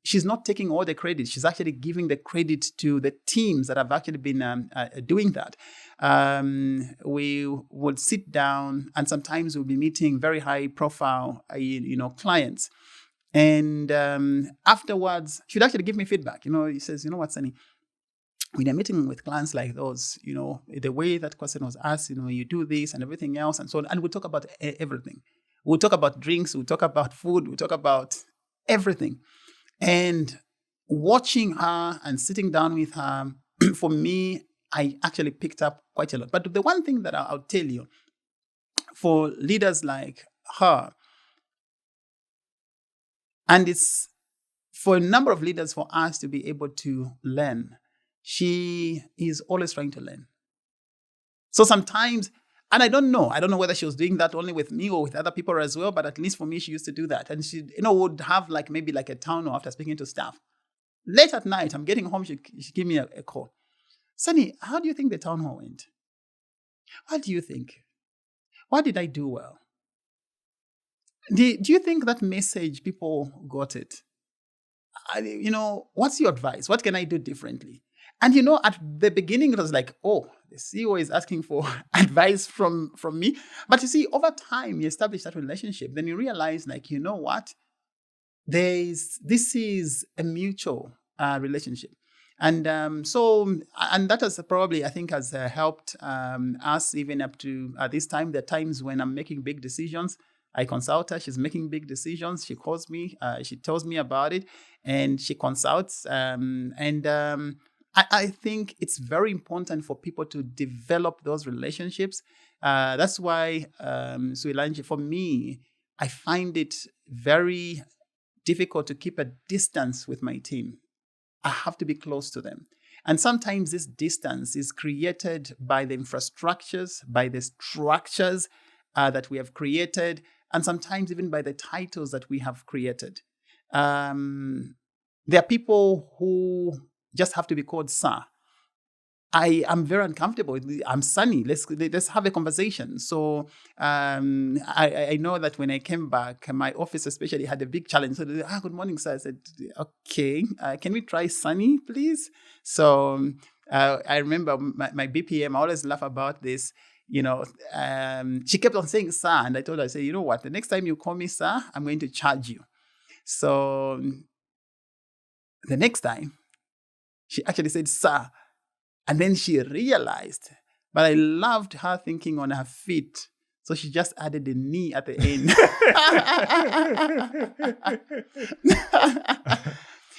she's not taking all the credit. She's actually giving the credit to the teams that have actually been doing that. We would sit down, and sometimes we'll be meeting very high-profile, clients. And afterwards, she'd actually give me feedback. He says, you know what, Sonny? When you're meeting with clients like those, the way that question was asked, you do this and everything else and so on. And we'll talk about everything. We'll talk about drinks. We'll talk about food. We'll talk about everything. And watching her and sitting down with her, for me, I actually picked up quite a lot. But the one thing that I'll tell you, for leaders like her, and it's for a number of leaders for us to be able to learn, she is always trying to learn. So sometimes, and I don't know whether she was doing that only with me or with other people as well, but at least for me, she used to do that. And she, would have maybe a town hall after speaking to staff. Late at night, I'm getting home, she give me a call. Sonny, how do you think the town hall went? What do you think? What did I do well? Do you think that message, people got it? What's your advice? What can I do differently? And, at the beginning, it was like, the CEO is asking for advice from me. But you see, over time, you establish that relationship. Then you realize, you know what? This is a mutual relationship. And and that has probably, I think, has helped us even up to this time. There are times when I'm making big decisions. I consult her. She's making big decisions. She calls me. She tells me about it. And she consults. I think it's very important for people to develop those relationships. That's why, Suilanji, for me, I find it very difficult to keep a distance with my team. I have to be close to them. And sometimes this distance is created by the infrastructures, by the structures that we have created, and sometimes even by the titles that we have created. There are people who just have to be called sir. I am very uncomfortable. I'm Sonny. Let's have a conversation. So I know that when I came back, my office especially had a big challenge. So they said, good morning, sir. I said, okay, can we try Sonny, please? So I remember my BPM, I always laugh about this. She kept on saying sir. And I told her, I said, you know what? The next time you call me sir, I'm going to charge you. So the next time, she actually said sir. And then she realized, but I loved her thinking on her feet. So she just added the knee at the end.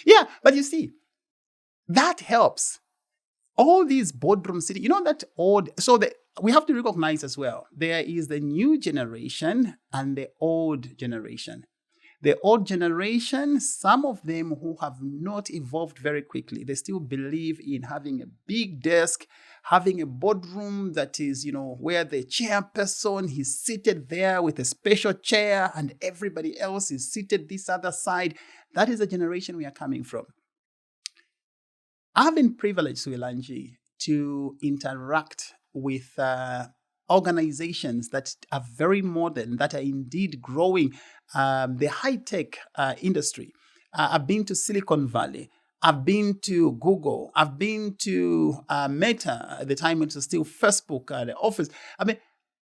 Yeah, but you see, that helps. all these boardroom sitting, that old, we have to recognize as well, there is the new generation and the old generation. The old generation, some of them who have not evolved very quickly, they still believe in having a big desk, having a boardroom that is, where the chairperson is seated there with a special chair and everybody else is seated this other side. That is the generation we are coming from. I've been privileged, Suilanji, to interact with organizations that are very modern, that are indeed growing the high-tech industry. I've been to Silicon Valley. I've been to Google. I've been to Meta at the time it was still Facebook, the Office. I mean,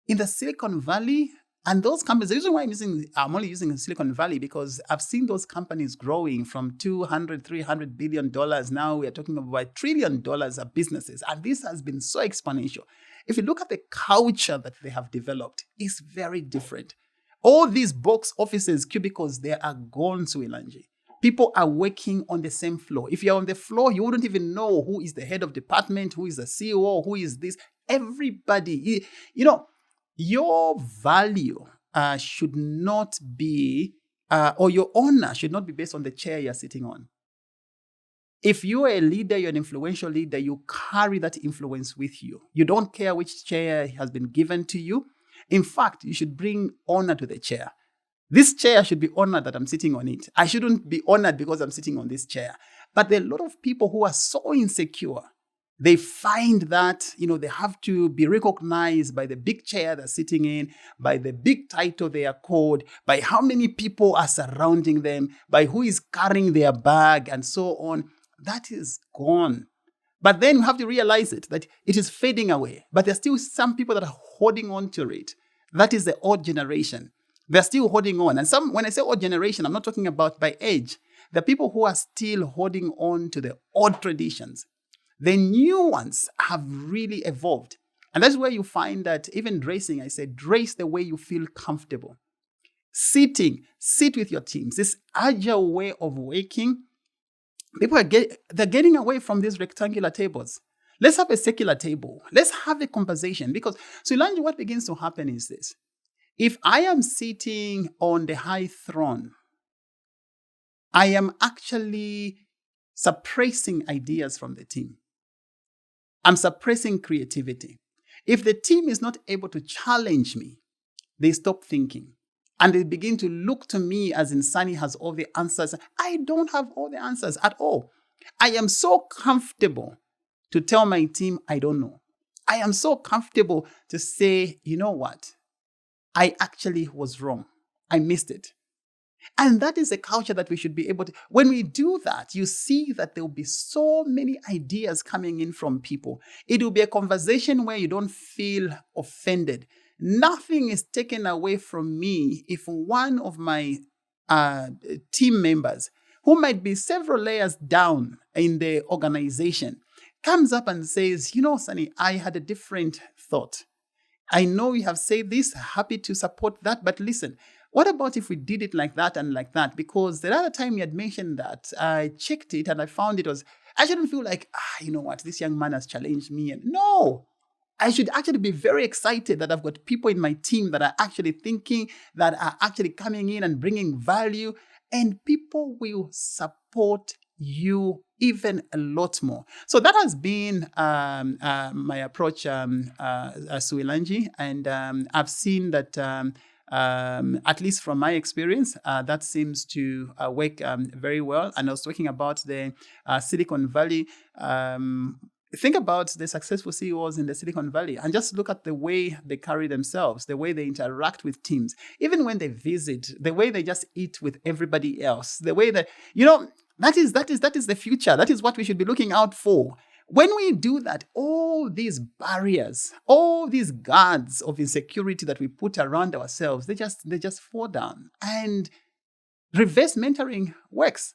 in the Silicon Valley, and those companies, the reason why I'm only using Silicon Valley because I've seen those companies growing from $200-300 billion. Now we are talking about $1 trillion of businesses. And this has been so exponential. If you look at the culture that they have developed, it's very different. All these box offices, cubicles, they are gone, Suilanji. People are working on the same floor. If you're on the floor, you wouldn't even know who is the head of department, who is the CEO, who is this. Everybody, your value should not be, or your honor should not be based on the chair you're sitting on. If you are a leader, you're an influential leader, you carry that influence with you. You don't care which chair has been given to you. In fact, you should bring honor to the chair. This chair should be honored that I'm sitting on it. I shouldn't be honored because I'm sitting on this chair. But there are a lot of people who are so insecure. They find that, they have to be recognized by the big chair they're sitting in, by the big title they are called, by how many people are surrounding them, by who is carrying their bag, and so on. That is gone. But then you have to realize that it is fading away. But there's still some people that are holding on to it. That is the old generation. They're still holding on. And when I say old generation, I'm not talking about by age. The people who are still holding on to the old traditions. The new ones have really evolved. And that's where you find that even dressing, I said, dress the way you feel comfortable. Sit with your teams. This agile way of working, people they're getting away from these rectangular tables. Let's have a circular table. Let's have a conversation. Because, Suilanji, what begins to happen is this. If I am sitting on the high throne, I am actually suppressing ideas from the team. I'm suppressing creativity. If the team is not able to challenge me, they stop thinking. And they begin to look to me as in Sonny has all the answers. I don't have all the answers at all. I am so comfortable to tell my team I don't know. I am so comfortable to say, you know what? I actually was wrong. I missed it. And that is a culture that we should be able to, when we do that, you see that there will be so many ideas coming in from people. It will be a conversation where you don't feel offended. Nothing is taken away from me if one of my team members, who might be several layers down in the organization, comes up and says, Sonny, I had a different thought. I know you have said this, happy to support that, but listen, what about if we did it like that and like that? Because the other time you had mentioned that, I checked it and I found I shouldn't feel like, this young man has challenged me. And no, I should actually be very excited that I've got people in my team that are actually thinking, that are actually coming in and bringing value, and people will support you even a lot more. So that has been my approach, Suilanji, and I've seen that at least from my experience, that seems to work very well. And I was talking about the Silicon Valley. Think about the successful CEOs in the Silicon Valley and just look at the way they carry themselves, the way they interact with teams, even when they visit, the way they just eat with everybody else, the way that, that is the future. That is what we should be looking out for. When we do that, all these barriers, all these guards of insecurity that we put around ourselves, they just fall down. And reverse mentoring works.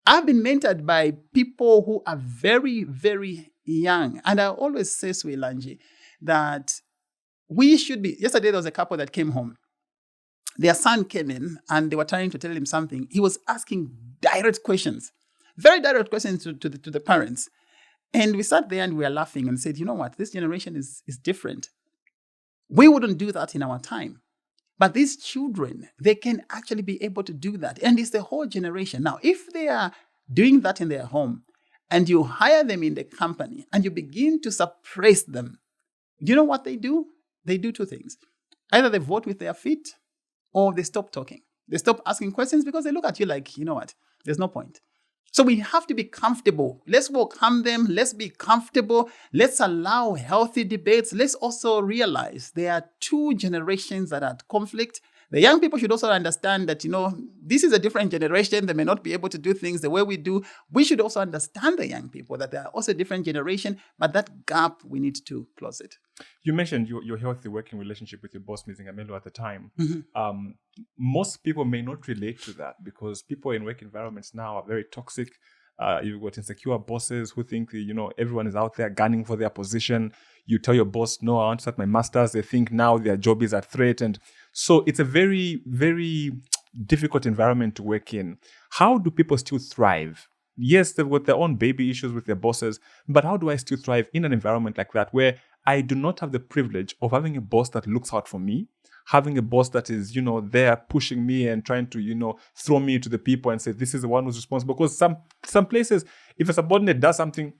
I've been mentored by people who are very, very young. And I always say, Suilanji, that we should be. Yesterday, there was a couple that came home. Their son came in and they were trying to tell him something. He was asking direct questions, very direct questions to the parents. And we sat there and we were laughing and said, you know what, this generation is different. We wouldn't do that in our time. But these children, they can actually be able to do that. And it's the whole generation. Now, if they are doing that in their home and you hire them in the company and you begin to suppress them, do you know what they do? They do two things. Either they vote with their feet or they stop talking. They stop asking questions because they look at you like, you know what, there's no point. So we have to be comfortable. Let's welcome them. Let's be comfortable. Let's allow healthy debates. Let's also realize there are two generations that are at conflict. The young people should also understand that, this is a different generation. They may not be able to do things the way we do. We should also understand the young people that they are also a different generation, but that gap, we need to close it. You mentioned your healthy working relationship with your boss, Ms. Ngamelo, at the time. Mm-hmm. Most people may not relate to that because people in work environments now are very toxic. You've got insecure bosses who think, everyone is out there gunning for their position. You tell your boss, no, I want to start my master's. They think now their job is at threat. And so it's a very, very difficult environment to work in. How do people still thrive? Yes, they've got their own baby issues with their bosses, but how do I still thrive in an environment like that where I do not have the privilege of having a boss that looks out for me, having a boss that is, there pushing me and trying to, throw me to the people and say, this is the one who's responsible. Because some places, if a subordinate does something,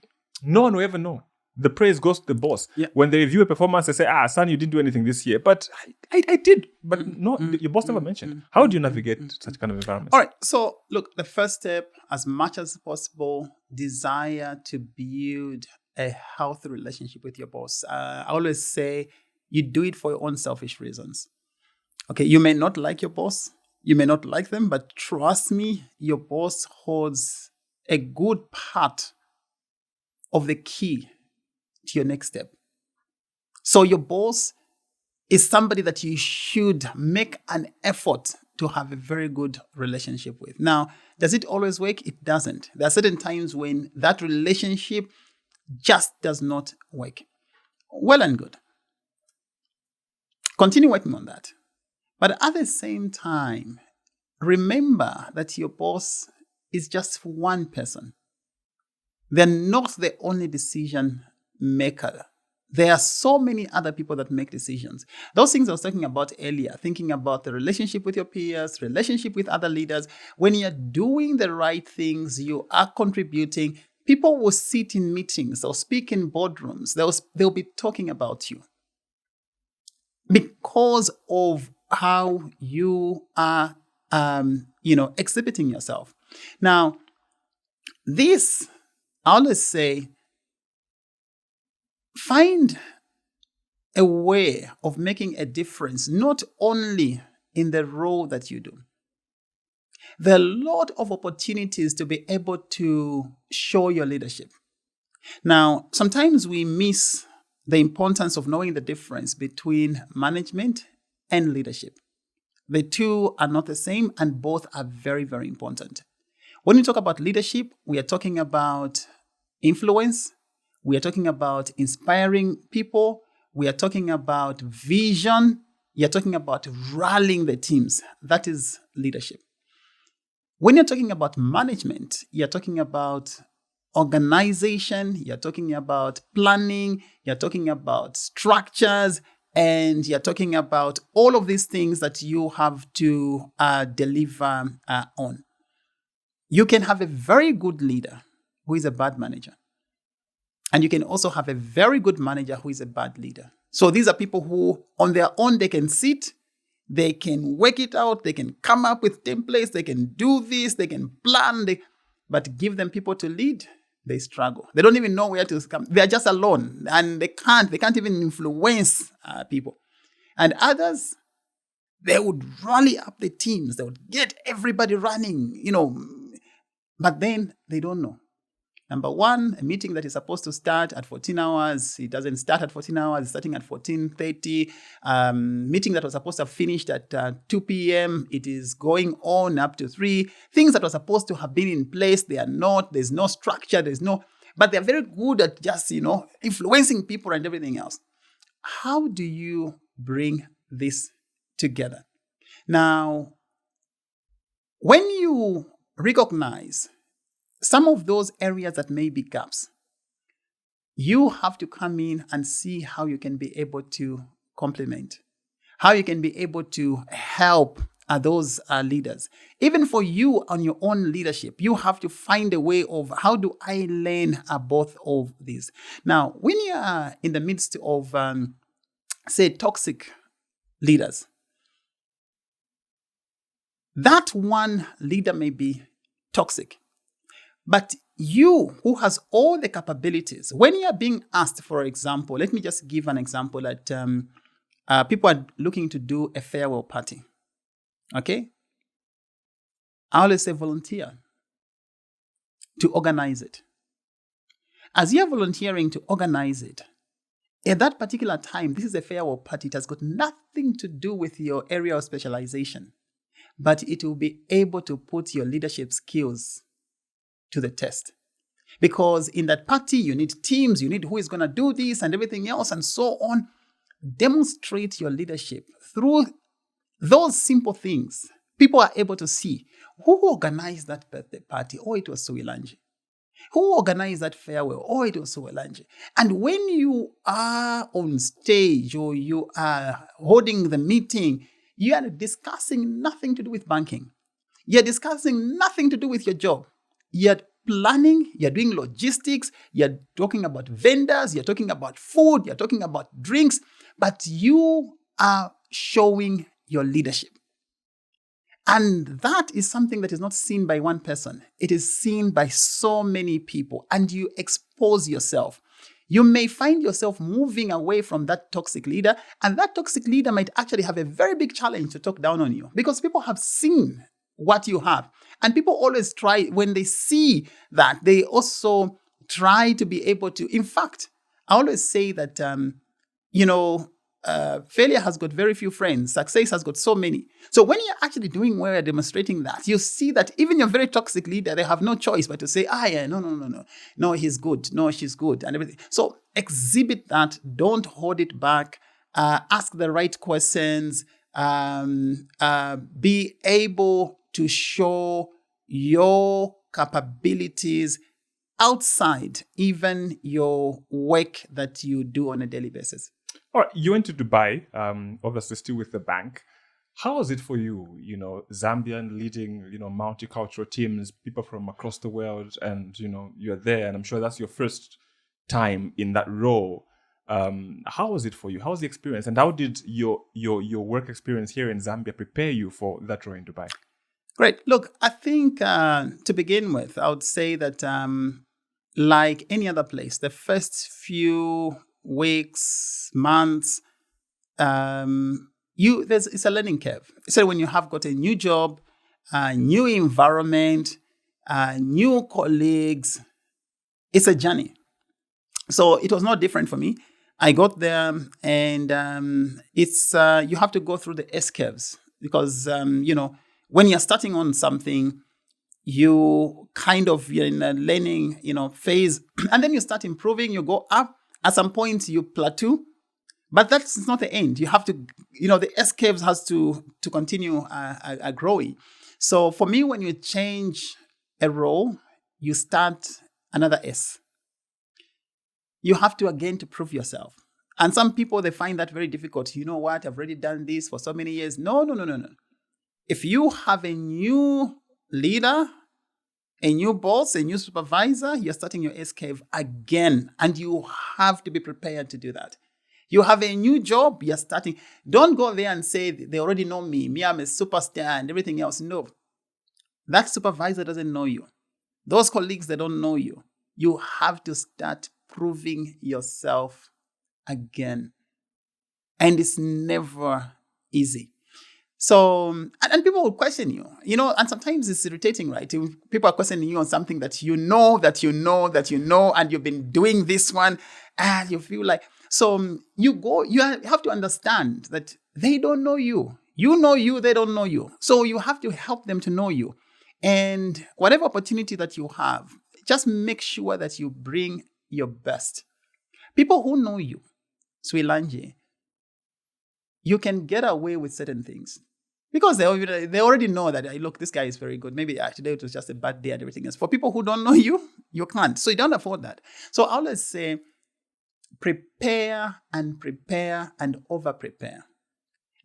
no one will ever know. The praise goes to the boss. Yeah. When they review a performance, they say, son, you didn't do anything this year. But I did. But your boss never mentioned. How do you navigate such kind of environment? All right. So, look, the first step, as much as possible, desire to build a healthy relationship with your boss. I always say you do it for your own selfish reasons. Okay, you may not like your boss. You may not like them, but trust me, your boss holds a good part of the key to your next step. So your boss is somebody that you should make an effort to have a very good relationship with. Now, does it always work? It doesn't. There are certain times when that relationship just does not work. Well and good. Continue working on that. But at the same time, remember that your boss is just one person. They're not the only decision maker. There are so many other people that make decisions. Those things I was talking about earlier, thinking about the relationship with your peers, relationship with other leaders. When you're doing the right things, you are contributing. People will sit in meetings or speak in boardrooms. They'll be talking about you because of how you are, exhibiting yourself. Now, this, I always say, find a way of making a difference, not only in the role that you do. There are a lot of opportunities to be able to show your leadership. Now, sometimes we miss the importance of knowing the difference between management and leadership. The two are not the same, and both are very, very important. When we talk about leadership, we are talking about influence. We are talking about inspiring people. We are talking about vision. You're talking about rallying the teams. That is leadership. When you're talking about management, you're talking about organization, you're talking about planning, you're talking about structures, and you're talking about all of these things that you have to deliver on. You can have a very good leader who is a bad manager. And you can also have a very good manager who is a bad leader. So these are people who, on their own, they can sit, they can work it out, they can come up with templates, they can do this, they can plan, but give them people to lead, they struggle. They don't even know where to come. They're just alone, and they can't even influence people. And others, they would rally up the teams, they would get everybody running, but then they don't know. Number one, a meeting that is supposed to start at 14 hours, it doesn't start at 14 hours, it's starting at 14:30. Meeting that was supposed to have finished at 2 p.m., it is going on up to 3. Things that were supposed to have been in place, they are not. There's no structure, but they're very good at just, influencing people and everything else. How do you bring this together? Now, when you recognize some of those areas that may be gaps, you have to come in and see how you can be able to complement, how you can be able to help those leaders. Even for you on your own leadership, you have to find a way of how do I learn both of these. Now, when you are in the midst of, say, toxic leaders, that one leader may be toxic, but you who has all the capabilities, when you are being asked, for example, let me just give an example that people are looking to do a farewell party. Okay? I always say volunteer to organize it. As you're volunteering to organize it, at that particular time, this is a farewell party. It has got nothing to do with your area of specialization, but it will be able to put your leadership skills to the test. Because in that party, you need teams, you need who is going to do this and everything else and so on. Demonstrate your leadership through those simple things. People are able to see who organized that birthday party. Oh, it was Suwilanji. Who organized that farewell? Oh, it was Suwilanji. And when you are on stage or you are holding the meeting, you are discussing nothing to do with banking. You're discussing nothing to do with your job. You're planning, you're doing logistics, you're talking about vendors, you're talking about food, you're talking about drinks, but you are showing your leadership. And that is something that is not seen by one person. It is seen by so many people, and you expose yourself. You may find yourself moving away from that toxic leader, and that toxic leader might actually have a very big challenge to talk down on you because people have seen what you have. And people always try, when they see that, they also try to be able to, in fact, I always say that, failure has got very few friends. Success has got so many. So when you're actually doing well, demonstrating that, you see that even your very toxic leader, they have no choice but to say, no, he's good. No, she's good and everything. So exhibit that. Don't hold it back. Ask the right questions. Be able to show your capabilities outside even your work that you do on a daily basis. All right, you went to Dubai, obviously still with the bank. How was it for you, Zambian leading, multicultural teams, people from across the world, and, you're there, and I'm sure that's your first time in that role. How was it for you? How was the experience? And how did your work experience here in Zambia prepare you for that role in Dubai? Great. Look, I think to begin with, I would say that like any other place, the first few weeks, months, it's a learning curve. So when you have got a new job, a new environment, new colleagues, it's a journey. So it was not different for me. I got there, and it's you have to go through the S curves because when you're starting on something, you're in a learning phase, and then you start improving. You go up. At some point, you plateau, but that's not the end. You have to, the S curves has to continue growing. So for me, when you change a role, you start another S. You have to again to prove yourself. And some people, they find that very difficult. You know what? I've already done this for so many years. No. If you have a new leader, a new boss, a new supervisor, you're starting your S curve again. And you have to be prepared to do that. You have a new job, you're starting. Don't go there and say, they already know me. Me, I'm a superstar and everything else. No. That supervisor doesn't know you. Those colleagues, they don't know you. You have to start proving yourself again. And it's never easy. So, and people will question you, and sometimes it's irritating, right? People are questioning you on something that you know, and you've been doing this one, and you feel like, so you have to understand that they don't know you. You know you, they don't know you. So you have to help them to know you. And whatever opportunity that you have, just make sure that you bring your best. People who know you, Swilanji, you can get away with certain things. Because they already know that, look, this guy is very good. Maybe today it was just a bad day and everything else. For people who don't know you, you can't. So you don't afford that. So I always say, prepare and over-prepare.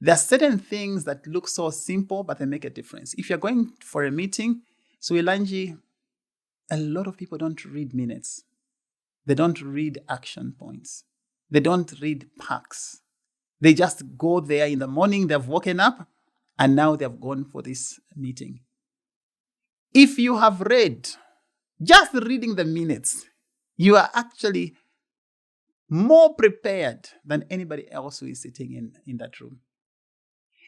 There are certain things that look so simple, but they make a difference. If you're going for a meeting, so Ilanji, a lot of people don't read minutes. They don't read action points. They don't read packs. They just go there in the morning, they've woken up, and now they've gone for this meeting. If you have read, just reading the minutes, you are actually more prepared than anybody else who is sitting in that room.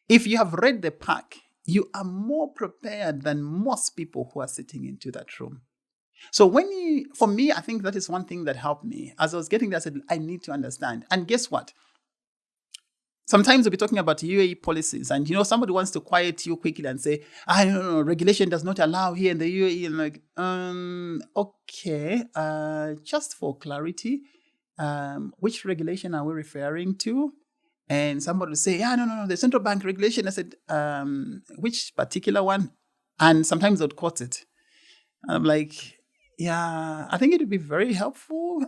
If you have read the pack, you are more prepared than most people who are sitting into that room. So for me, I think that is one thing that helped me. As I was getting there, I said, I need to understand. And guess what? Sometimes we'll be talking about UAE policies, and somebody wants to quiet you quickly and say, I don't know, regulation does not allow here in the UAE. And like, okay, just for clarity, which regulation are we referring to? And somebody will say, yeah, no, the central bank regulation. I said, which particular one? And sometimes they'd quote it. I'm like, yeah, I think it would be very helpful.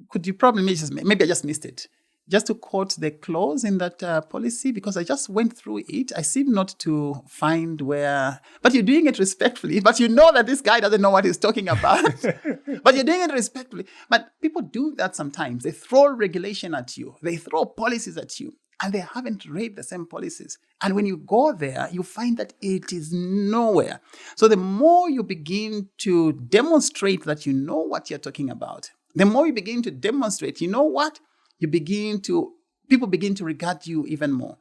Could you probably maybe I just missed it, just to quote the clause in that policy, because I just went through it. I seem not to find where, but you're doing it respectfully, but you know that this guy doesn't know what he's talking about, but you're doing it respectfully. But people do that sometimes. They throw regulation at you. They throw policies at you, and they haven't read the same policies. And when you go there, you find that it is nowhere. So the more you begin to demonstrate that you know what you're talking about, the more you begin to demonstrate, you know what? People begin to regard you even more.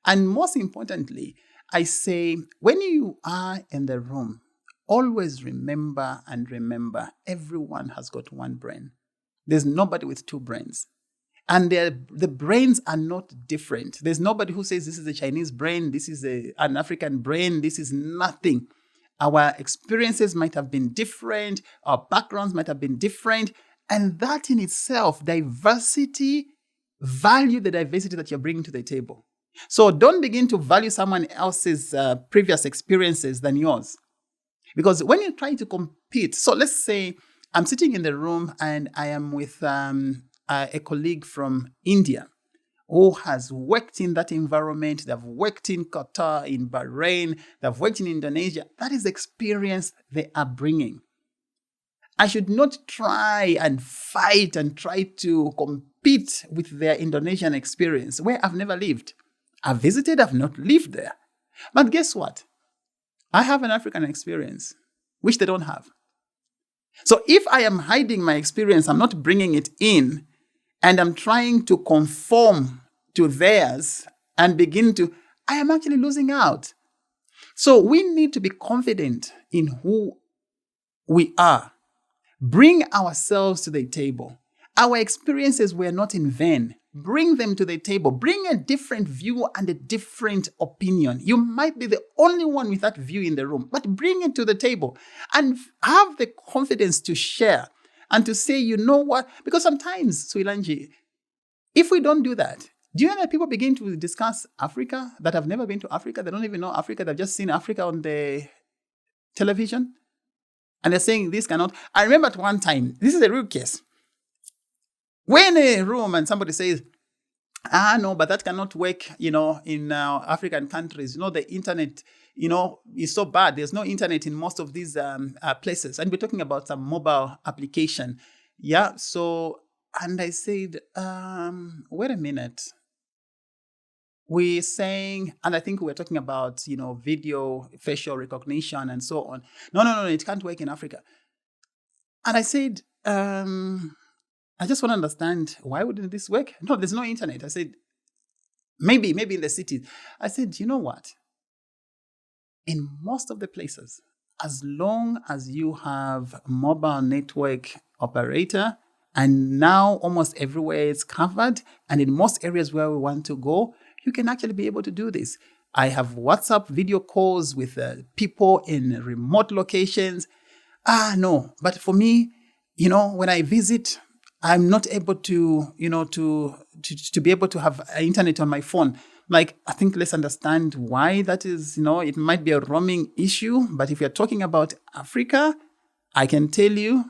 And most importantly, I say, when you are in the room, always remember, everyone has got one brain. There's nobody with two brains. And the brains are not different. There's nobody who says this is a Chinese brain, this is an African brain, this is nothing. Our experiences might have been different, our backgrounds might have been different, and that in itself, diversity, value the diversity that you're bringing to the table. So don't begin to value someone else's previous experiences than yours. Because when you're trying to compete, so let's say I'm sitting in the room and I am with a colleague from India who has worked in that environment. They've worked in Qatar, in Bahrain, they've worked in Indonesia. That is the experience they are bringing. I should not try and fight and try to compete with their Indonesian experience where I've never lived. I've visited, I've not lived there. But guess what? I have an African experience, which they don't have. So if I am hiding my experience, I'm not bringing it in, and I'm trying to conform to theirs and I am actually losing out. So we need to be confident in who we are. Bring ourselves to the table. Our experiences were not in vain. Bring them to the table. Bring a different view and a different opinion. You might be the only one with that view in the room, but bring it to the table and have the confidence to share and to say, you know what? Because sometimes, Suilanji, if we don't do that, do you know that people begin to discuss Africa that have never been to Africa? They don't even know Africa. They've just seen Africa on the television. And they're saying this cannot. I remember at one time, this is a real case. We're in a room and somebody says, no, but that cannot work, in African countries. The internet, is so bad. There's no internet in most of these places. And we're talking about some mobile application. Yeah. So, and I said, wait a minute. We're saying, and I think we're talking about, video, facial recognition and so on. No, it can't work in Africa. And I said, I just want to understand, why wouldn't this work? No, there's no internet. I said, maybe in the cities. I said, you know what? In most of the places, as long as you have mobile network operator, and now almost everywhere it's covered, and in most areas where we want to go, you can actually be able to do this. I have WhatsApp video calls with people in remote locations. No, but for me, when I visit, I'm not able to, to be able to have internet on my phone. Like, I think let's understand why that is, it might be a roaming issue. But if you're talking about Africa, I can tell you,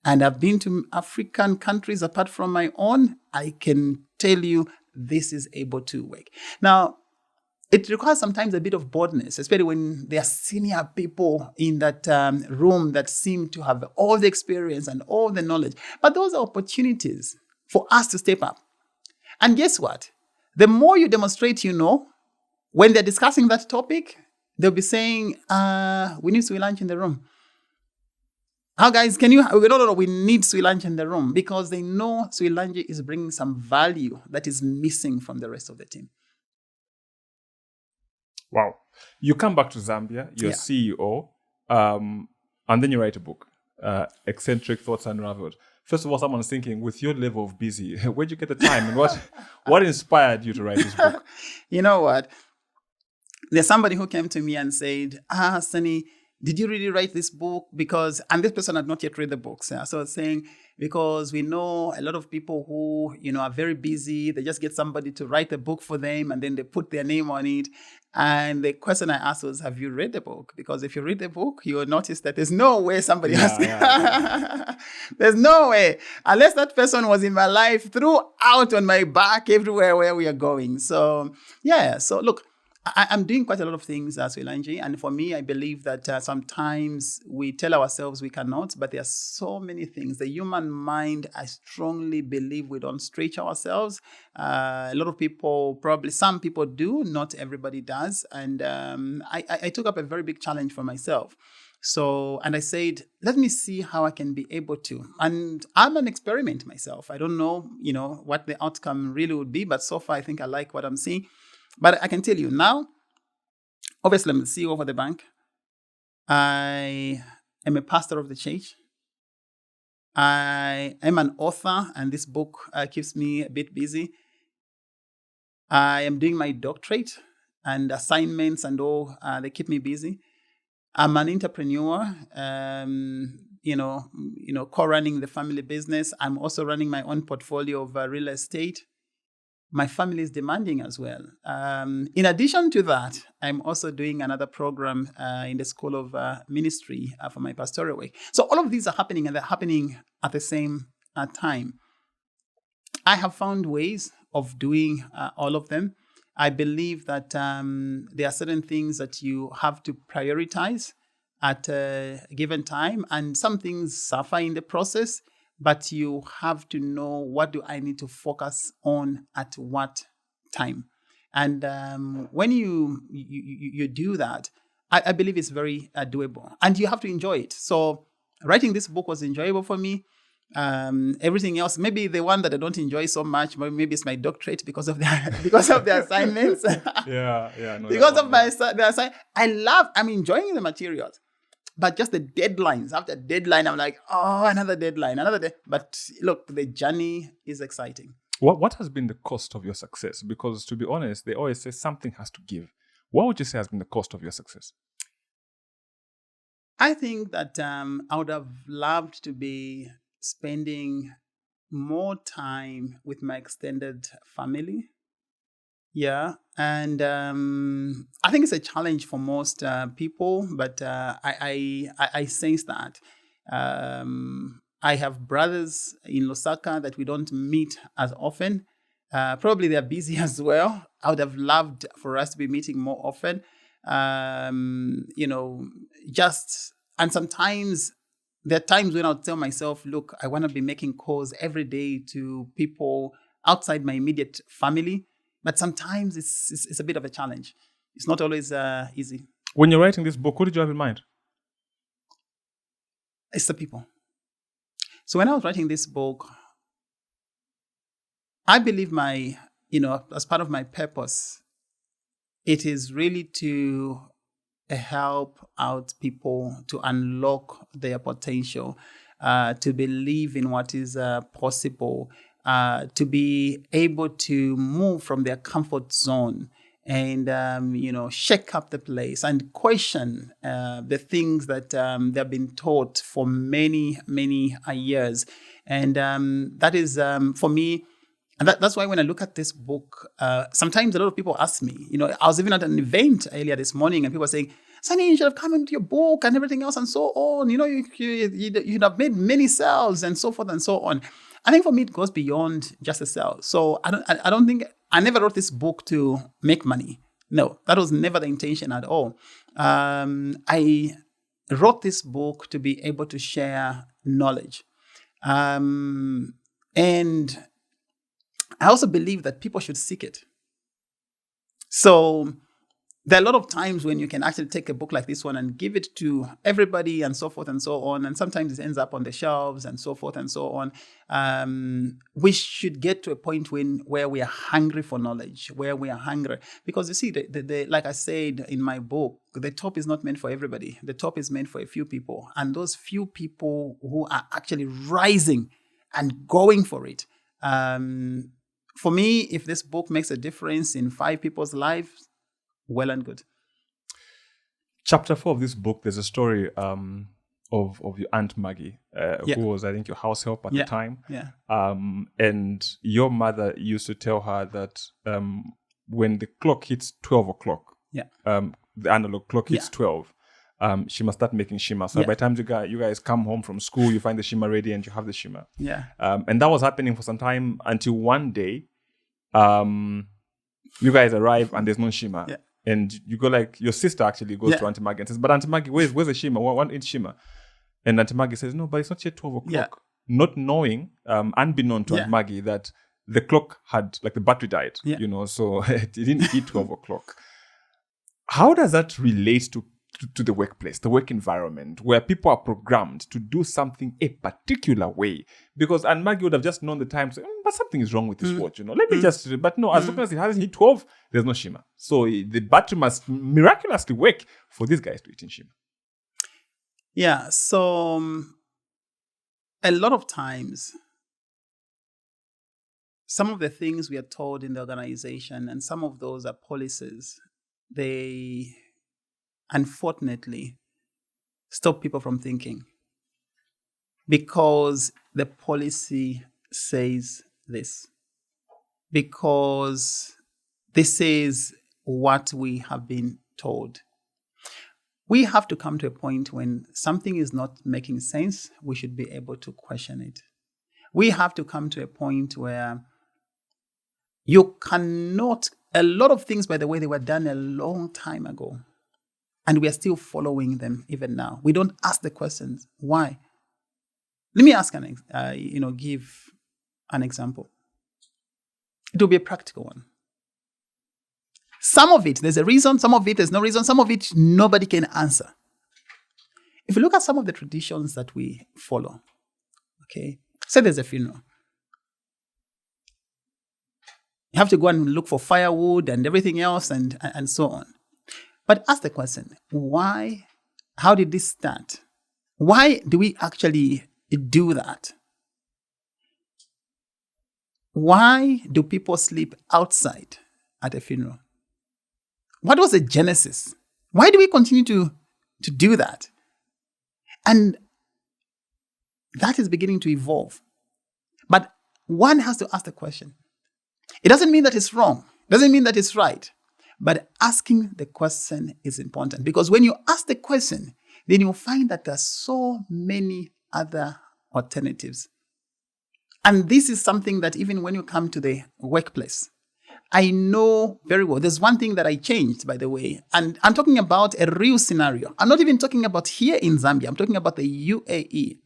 and I've been to African countries apart from my own, I can tell you this is able to work. Now, it requires sometimes a bit of boldness, especially when there are senior people in that room that seem to have all the experience and all the knowledge. But those are opportunities for us to step up. And guess what? The more you demonstrate you know, when they're discussing that topic, they'll be saying, we need sweet lunch in the room. How guys, can you, no, we need sweet lunch in the room, because they know sweet lunch is bringing some value that is missing from the rest of the team. Wow. You come back to Zambia, you're CEO, and then you write a book, Eccentric Thoughts Unraveled. First of all, someone's thinking, with your level of busy, where'd you get the time? And what inspired you to write this book? You know what? There's somebody who came to me and said, Sonny, did you really write this book? Because, and this person had not yet read the books. Yeah? So I was saying, because we know a lot of people who, are very busy. They just get somebody to write a book for them and then they put their name on it. And the question I asked was, have you read the book? Because if you read the book, you'll notice that there's no way somebody else. There's no way. Unless that person was in my life, throughout on my back, everywhere where we are going. So, So look, I'm doing quite a lot of things as Wilanji, and for me, I believe that sometimes we tell ourselves we cannot, but there are so many things. The human mind, I strongly believe we don't stretch ourselves. A lot of people, probably some people do, not everybody does. And I took up a very big challenge for myself. So, and I said, let me see how I can be able to. And I'm an experiment myself. I don't know, what the outcome really would be, but so far I think I like what I'm seeing. But I can tell you now, obviously I'm the CEO of the bank. I am a pastor of the church. I am an author, and this book keeps me a bit busy. I am doing my doctorate, and assignments and all, they keep me busy. I'm an entrepreneur, co-running the family business. I'm also running my own portfolio of real estate. My family is demanding as well. In addition to that, I'm also doing another program in the School of Ministry for my pastoral work. So all of these are happening, and they're happening at the same time. I have found ways of doing all of them. I believe that there are certain things that you have to prioritize at a given time, and some things suffer in the process. But you have to know, what do I need to focus on at what time? And when you do that, I believe it's very doable. And you have to enjoy it. So writing this book was enjoyable for me. Everything else, maybe the one that I don't enjoy so much, maybe it's my doctorate because of the assignments. Because of the assignment. I'm enjoying the materials. But just the deadlines, after deadline, I'm like, another deadline, But look, the journey is exciting. What has been the cost of your success? Because to be honest, they always say something has to give. What would you say has been the cost of your success? I think that I would have loved to be spending more time with my extended family. Yeah, and I think it's a challenge for most people, but I sense that. I have brothers in Lusaka that we don't meet as often. Probably they're busy as well. I would have loved for us to be meeting more often. And sometimes there are times when I'll tell myself, look, I want to be making calls every day to people outside my immediate family. But sometimes it's a bit of a challenge. It's not always easy. When you're writing this book, what did you have in mind? It's the people. So when I was writing this book, I believe as part of my purpose, it is really to help out people to unlock their potential, to believe in what is possible, to be able to move from their comfort zone and, shake up the place and question the things that they've been taught for many, many years. And that is, for me, and that's why when I look at this book, sometimes a lot of people ask me, I was even at an event earlier this morning and people were saying, Sonny, you should have come into your book and everything else and so on. You'd have made many sales and so forth and so on. I think for me, it goes beyond just a sale. So I don't think, I never wrote this book to make money. No, that was never the intention at all. I wrote this book to be able to share knowledge. And I also believe that people should seek it. So there are a lot of times when you can actually take a book like this one and give it to everybody and so forth and so on. And sometimes it ends up on the shelves and so forth and so on. We should get to a point where we are hungry for knowledge, where we are hungry. Because you see, like I said in my book, the top is not meant for everybody. The top is meant for a few people. And those few people who are actually rising and going for it. For me, if this book makes a difference in 5 people's lives, well and good. Chapter 4 of this book, there's a story of your Aunt Maggie, who was, I think, your house help at the time. Yeah. And your mother used to tell her that when the clock hits 12 o'clock, the analog clock hits 12, she must start making shima. So by the time you guys come home from school, you find the shima ready and you have the shima. Yeah. And that was happening for some time until one day, you guys arrive and there's no shima. Yeah. And you go your sister actually goes to Auntie Maggie and says, but Auntie Maggie, where's the shima? One inch shima. And Auntie Maggie says, no, but it's not yet 12 o'clock. Yeah. Not knowing, unbeknown to Auntie Maggie, that the clock had, the battery died, so it didn't hit 12 o'clock. How does that relate to the workplace, the work environment, where people are programmed to do something a particular way? Because Aunt Maggie would have just known the time, so, but something is wrong with this watch, let me just, but no, as long as it hasn't hit 12, there's no shima. So the battery must miraculously work for these guys to eat in shima. Yeah, so a lot of times, some of the things we are told in the organization, and some of those are policies, they unfortunately stop people from thinking, because the policy says this, because this is what we have been told. We have to come to a point when something is not making sense, we should be able to question it. We have to come to a point where you cannot, a lot of things, by the way, they were done a long time ago. And we are still following them even now. We don't ask the questions. Why? Let me ask give an example. It will be a practical one. Some of it, there's a reason. Some of it, there's no reason. Some of it, nobody can answer. If you look at some of the traditions that we follow, okay, say there's a funeral. You have to go and look for firewood and everything else and so on. But ask the question, why? How did this start? Why do we actually do that? Why do people sleep outside at a funeral? What was the genesis? Why do we continue to do that? And that is beginning to evolve. But one has to ask the question. It doesn't mean that it's wrong. It doesn't mean that it's right. But asking the question is important, because when you ask the question, then you'll find that there are so many other alternatives. And this is something that even when you come to the workplace, I know very well. There's one thing that I changed, by the way, and I'm talking about a real scenario. I'm not even talking about here in Zambia. I'm talking about the UAE,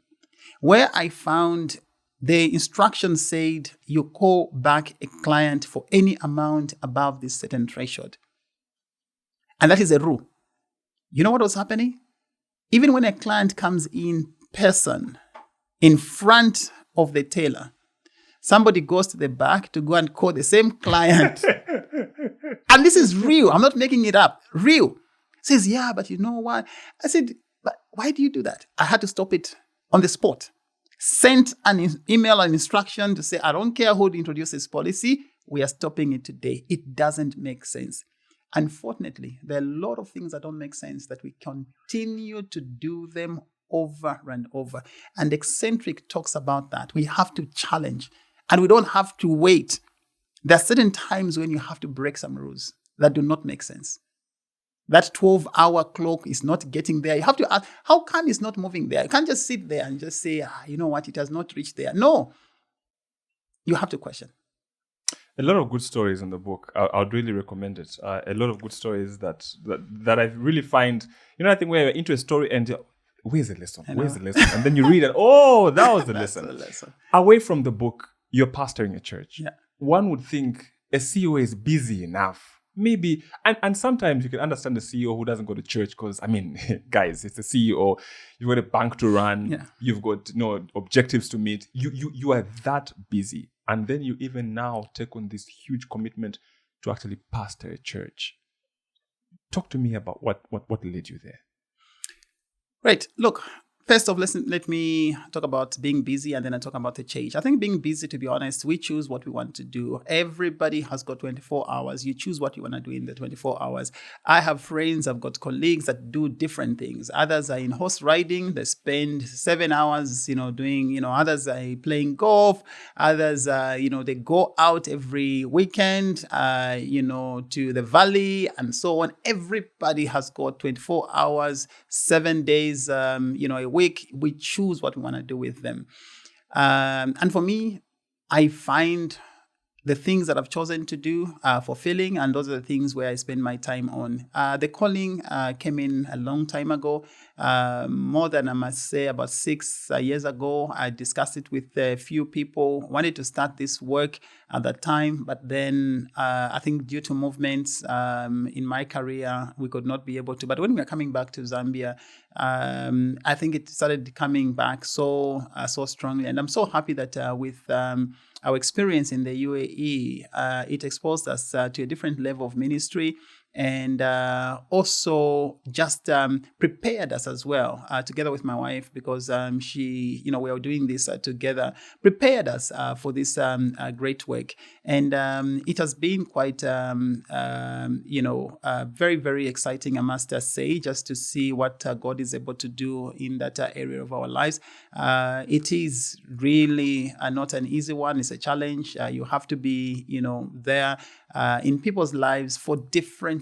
where I found the instructions said you call back a client for any amount above this certain threshold. And that is a rule. You know what was happening? Even when a client comes in person, in front of the tailor, somebody goes to the back to go and call the same client. And this is real. I'm not making it up. Real. Says, yeah, but you know what? I said, but why do you do that? I had to stop it on the spot. Sent an email, an instruction to say, I don't care who introduced this policy. We are stopping it today. It doesn't make sense. Unfortunately, there are a lot of things that don't make sense that we continue to do them over and over. And Eccentric talks about that. We have to challenge, and we don't have to wait. There are certain times when you have to break some rules that do not make sense. That 12-hour clock is not getting there. You have to ask, how come it's not moving there? You can't just sit there and just say, you know what, it has not reached there. No, you have to question. A lot of good stories in the book. I'd really recommend it. A lot of good stories that I really find, I think when you're into a story and where's the lesson? Where's the lesson? And then you read it, oh, that was the lesson. The lesson. Away from the book, you're pastoring a church. Yeah. One would think a CEO is busy enough. Maybe, and sometimes you can understand the CEO who doesn't go to church because, guys, it's a CEO. You've got a bank to run. Yeah. You've got objectives to meet. You are that busy. And then you even now take on this huge commitment to actually pastor a church. Talk to me about what led you there. Right. Look, first off, let me talk about being busy and then I talk about the change. I think being busy, to be honest, we choose what we want to do. Everybody has got 24 hours. You choose what you want to do in the 24 hours. I have friends, I've got colleagues that do different things. Others are in horse riding. They spend 7 hours, doing, others are playing golf. Others, they go out every weekend, to the valley and so on. Everybody has got 24 hours, 7 days, a week. We choose what we want to do with them. And for me, I find the things that I've chosen to do fulfilling, and those are the things where I spend my time on. The calling came in a long time ago, more than I must say about 6 years ago. I discussed it with a few people, wanted to start this work at that time, but then I think due to movements in my career, we could not be able to. But when we were coming back to Zambia, I think it started coming back so strongly. And I'm so happy that with our experience in the UAE, it exposed us to a different level of ministry, and also just prepared us as well, together with my wife, because she, we were doing this together, prepared us for this great work. And it has been quite, very, very exciting, I must say, just to see what God is able to do in that area of our lives. It is really not an easy one. It's a challenge. You have to be, there in people's lives for different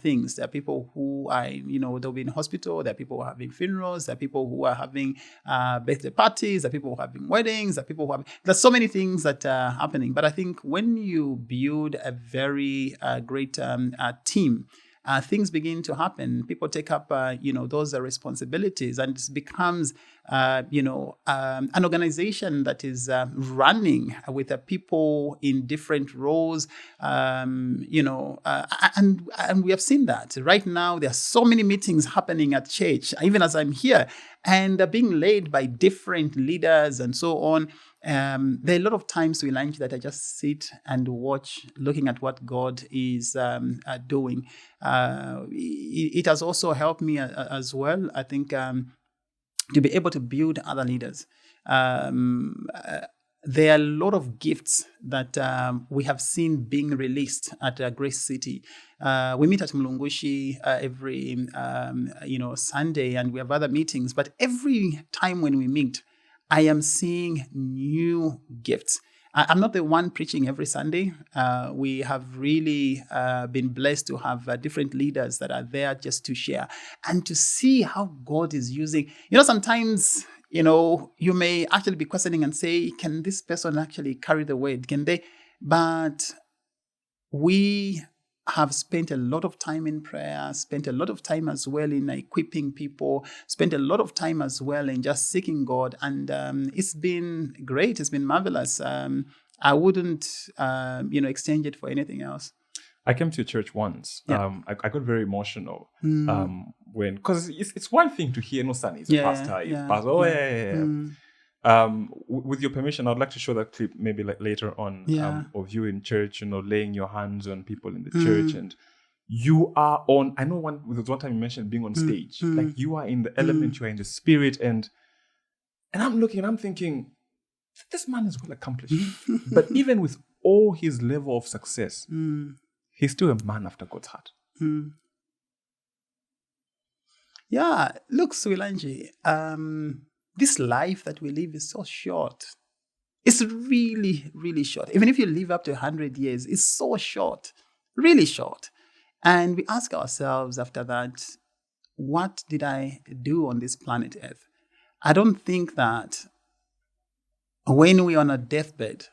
things. There are people who are, they'll be in hospital. There are people who are having funerals. There are people who are having birthday parties. There are people who are having weddings. There are people who are there's so many things that are happening. But I think when you build a very great team, things begin to happen. People take up, those responsibilities, and it becomes, an organization that is running with people in different roles, and we have seen that. Right now, there are so many meetings happening at church, even as I'm here, and they're being led by different leaders and so on. There are a lot of times we lunch that I just sit and watch, looking at what God is doing. It has also helped me as well, I think, to be able to build other leaders. There are a lot of gifts that we have seen being released at Grace City. We meet at Mulungushi every Sunday, and we have other meetings. But every time when we meet, I am seeing new gifts. I'm not the one preaching every Sunday. We have really been blessed to have different leaders that are there just to share and to see how God is using. Sometimes, you may actually be questioning and say, can this person actually carry the weight? Can they? But we have spent a lot of time in prayer, spent a lot of time as well in equipping people, spent a lot of time as well in just seeking God. And it's been great. It's been marvelous. I wouldn't, exchange it for anything else. I came to a church once. Yeah. I got very emotional because it's one thing to hear, Sonny is a pastor. With your permission, I'd like to show that clip maybe later on of you in church, laying your hands on people in the church, and you are on. I know there was one time you mentioned being on stage, like you are in the element, you are in the spirit, and I'm looking and I'm thinking, this man is well accomplished, but even with all his level of success, he's still a man after God's heart. Yeah, look, Swilanji, this life that we live is so short. It's really, really short. Even if you live up to 100 years, it's so short, really short. And we ask ourselves after that, what did I do on this planet Earth? I don't think that when we're on a deathbed,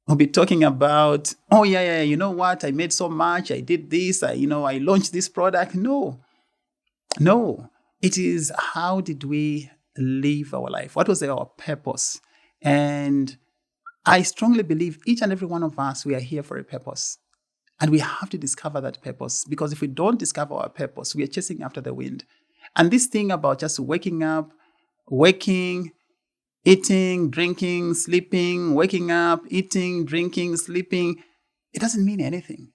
we'll be talking about, oh, yeah, you know what? I made so much. I did this. I launched this product. No. It is, how did we live our life? What was our purpose? And I strongly believe each and every one of us, we are here for a purpose. And we have to discover that purpose, because if we don't discover our purpose, we are chasing after the wind. And this thing about just waking up, eating, drinking, sleeping, waking up, eating, drinking, sleeping, it doesn't mean anything.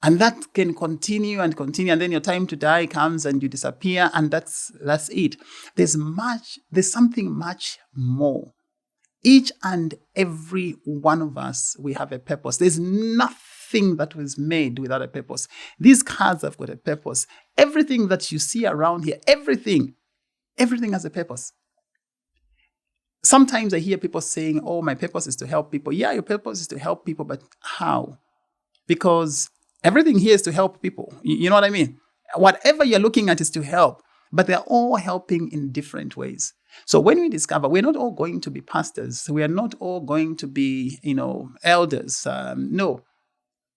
And that can continue, and then your time to die comes and you disappear, and that's it. There's something much more. Each and every one of us, we have a purpose. There's nothing that was made without a purpose. These cars have got a purpose. Everything that you see around here, everything has a purpose. Sometimes I hear people saying, oh, my purpose is to help people. Yeah, your purpose is to help people, but how? Because everything here is to help people. You know what I mean? Whatever you're looking at is to help, but they're all helping in different ways. So when we discover, we're not all going to be pastors. We are not all going to be, elders. No.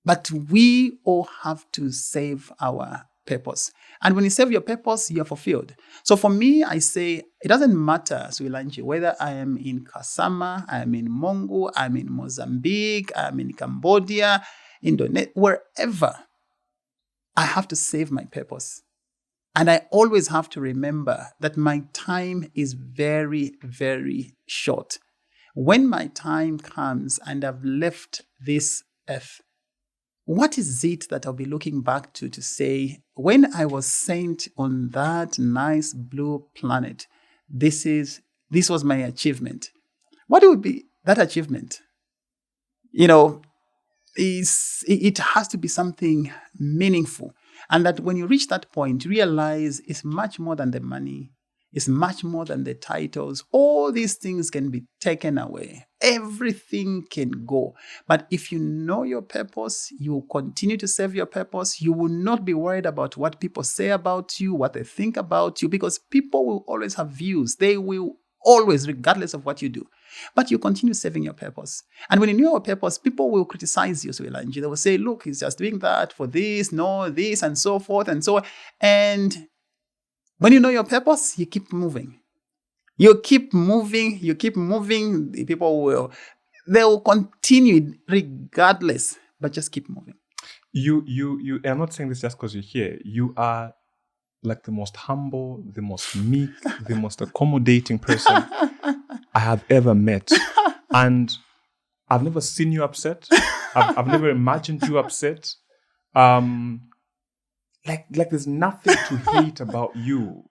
But we all have to save our purpose. And when you save your purpose, you're fulfilled. So for me, I say, it doesn't matter, Swilanji, whether I am in Kasama, I am in Mongo, I'm in Mozambique, I'm in Cambodia, Indonesia, wherever, I have to save my purpose. And I always have to remember that my time is very, very short. When my time comes and I've left this earth, what is it that I'll be looking back to say, when I was sent on that nice blue planet, this was my achievement? What would be that achievement? It has to be something meaningful. And that when you reach that point, realize it's much more than the money. It's much more than the titles. All these things can be taken away. Everything can go. But if you know your purpose, you will continue to serve your purpose. You will not be worried about what people say about you, what they think about you, because people will always have views. They will always, regardless of what you do. But you continue serving your purpose. And when you know your purpose, people will criticize you, Swilanji. They will say, look, he's just doing that for this, no, this, and so forth and so on. And when you know your purpose, you keep moving. You keep moving. People they'll continue regardless, but just keep moving. You are not saying this just because you're here. You are like the most humble, the most meek, the most accommodating person I have ever met. And I've never seen you upset. I've never imagined you upset. Like there's nothing to hate about you,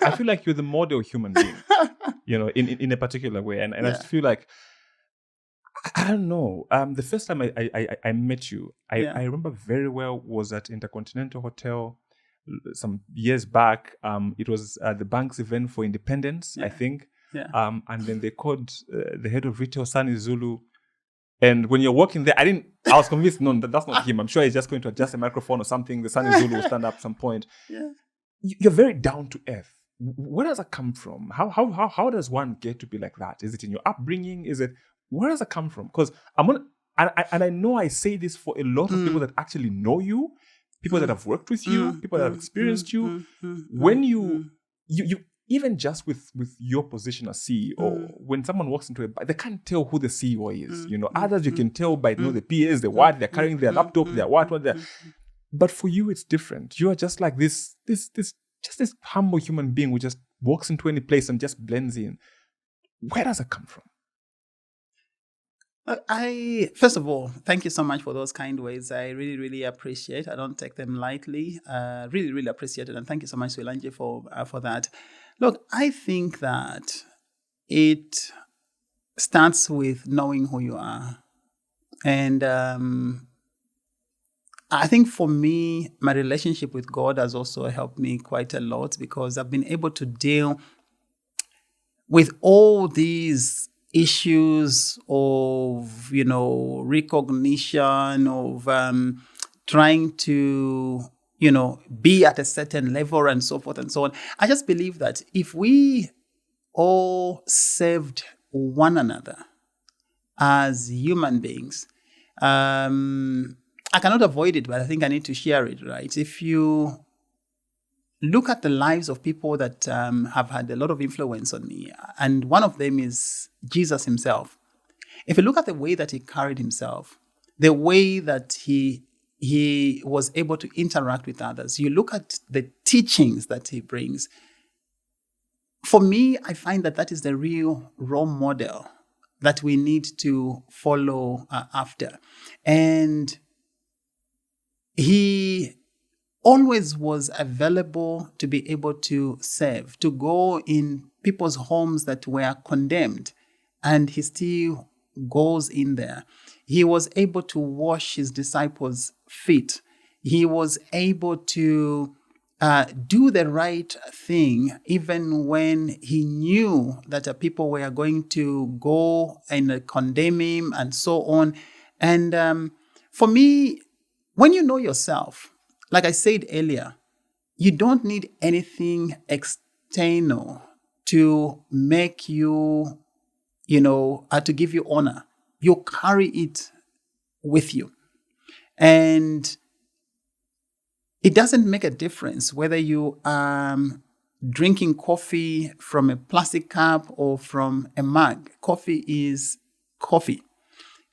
I feel like you're the model human being, in a particular way. And I just feel like, I don't know. The first time I met you, I remember very well, was at Intercontinental Hotel some years back. It was the bank's event for independence, I think. Yeah. And then they called the head of retail, Sonny Zulu. And when you're walking there, I was convinced, no, that's not him. I'm sure he's just going to adjust a microphone or something. The Sonny Zulu will stand up at some point. Yeah. You're very down to earth. Where does that come from? How does one get to be like that? Is it in your upbringing? Where does that come from? Because I know I say this for a lot of people that actually know you, people that have worked with you, people that have experienced you. When you even just with your position as CEO, when someone walks into a bar, they can't tell who the CEO is. Others you can tell by the PAs, they're carrying their laptop, they're what they're. But for you, it's different. You are just like this humble human being who just walks into any place and just blends in. Where does it come from? First of all, thank you so much for those kind words. I really, really appreciate. I don't take them lightly. Really, really appreciate it, and thank you so much, Swilanji, for that. Look, I think that it starts with knowing who you are, and I think for me, my relationship with God has also helped me quite a lot, because I've been able to deal with all these issues of, recognition, of trying to, be at a certain level and so forth and so on. I just believe that if we all served one another as human beings, I cannot avoid it, but I think I need to share it, right? If you look at the lives of people that have had a lot of influence on me, and one of them is Jesus himself. If you look at the way that he carried himself, the way that he was able to interact with others, you look at the teachings that he brings. For me, I find that is the real role model that we need to follow after. And he always was available to be able to serve, to go in people's homes that were condemned, and he still goes in there. He was able to wash his disciples' feet. He was able to do the right thing, even when he knew that people were going to go and condemn him and so on. And for me, when you know yourself, like I said earlier, you don't need anything external to make you, to give you honor. You carry it with you. And it doesn't make a difference whether you are drinking coffee from a plastic cup or from a mug. Coffee is coffee.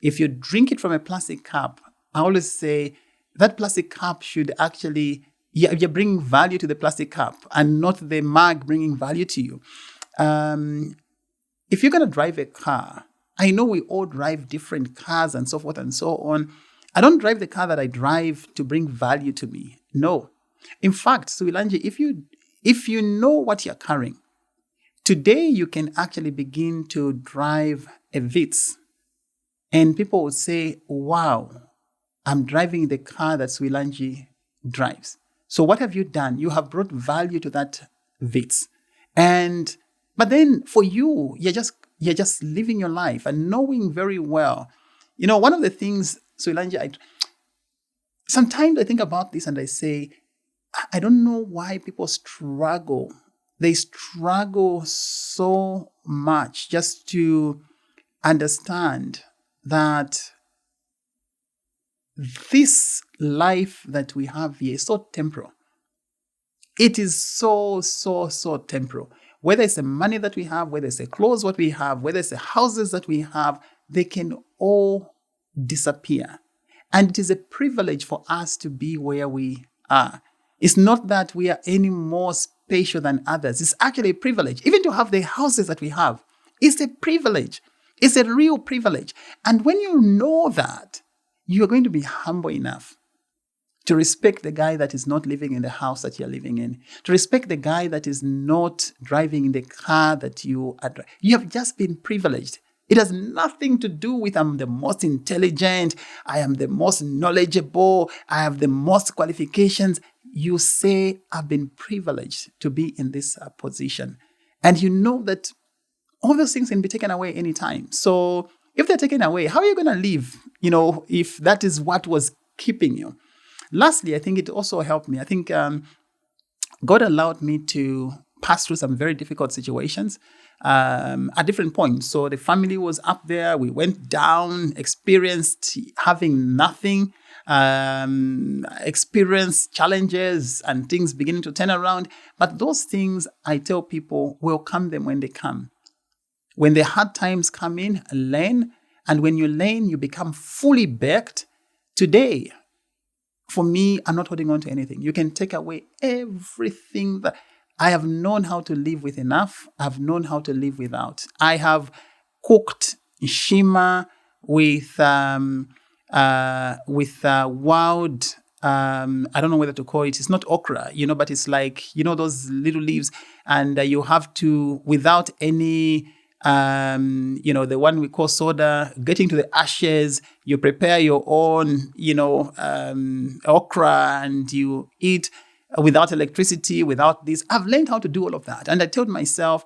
If you drink it from a plastic cup, I always say that plastic cup should actually, you're bringing value to the plastic cup and not the mug bringing value to you. If you're going to drive a car, I know we all drive different cars and so forth and so on. I don't drive the car that I drive to bring value to me. No. In fact, Suilanji, if you know what you're carrying, today you can actually begin to drive a Vitz. And people would say, wow, I'm driving the car that Suilanji drives. So what have you done? You have brought value to that Vitz. But then for you, you're just living your life and knowing very well. One of the things, Suilanji, sometimes I think about this and I say, I don't know why people struggle. They struggle so much just to understand that this life that we have here is so temporal. It is so temporal. Whether it's the money that we have, whether it's the clothes what we have, whether it's the houses that we have, they can all disappear. And it is a privilege for us to be where we are. It's not that we are any more special than others. It's actually a privilege. Even to have the houses that we have, it's a privilege. It's a real privilege. And when you know that, you are going to be humble enough to respect the guy that is not living in the house that you're living in, to respect the guy that is not driving in the car that you are driving. You have just been privileged. It has nothing to do with I'm the most intelligent, I am the most knowledgeable, I have the most qualifications. You say, I've been privileged to be in this position. And you know that all those things can be taken away anytime. So if they're taken away, how are you going to live, if that is what was keeping you? Lastly, I think it also helped me. I think God allowed me to pass through some very difficult situations at different points. So the family was up there. We went down, experienced having nothing, experienced challenges and things beginning to turn around. But those things, I tell people, welcome them when they come. When the hard times come in, learn. And when you learn, you become fully baked. Today, for me, I'm not holding on to anything. You can take away everything that I have known how to live with enough. I've known how to live without. I have cooked shima with wild, I don't know whether to call it. It's not okra, but it's like, those little leaves. And you have to, without any, the one we call soda, getting to the ashes, you prepare your own, okra and you eat without electricity, without this. I've learned how to do all of that. And I told myself,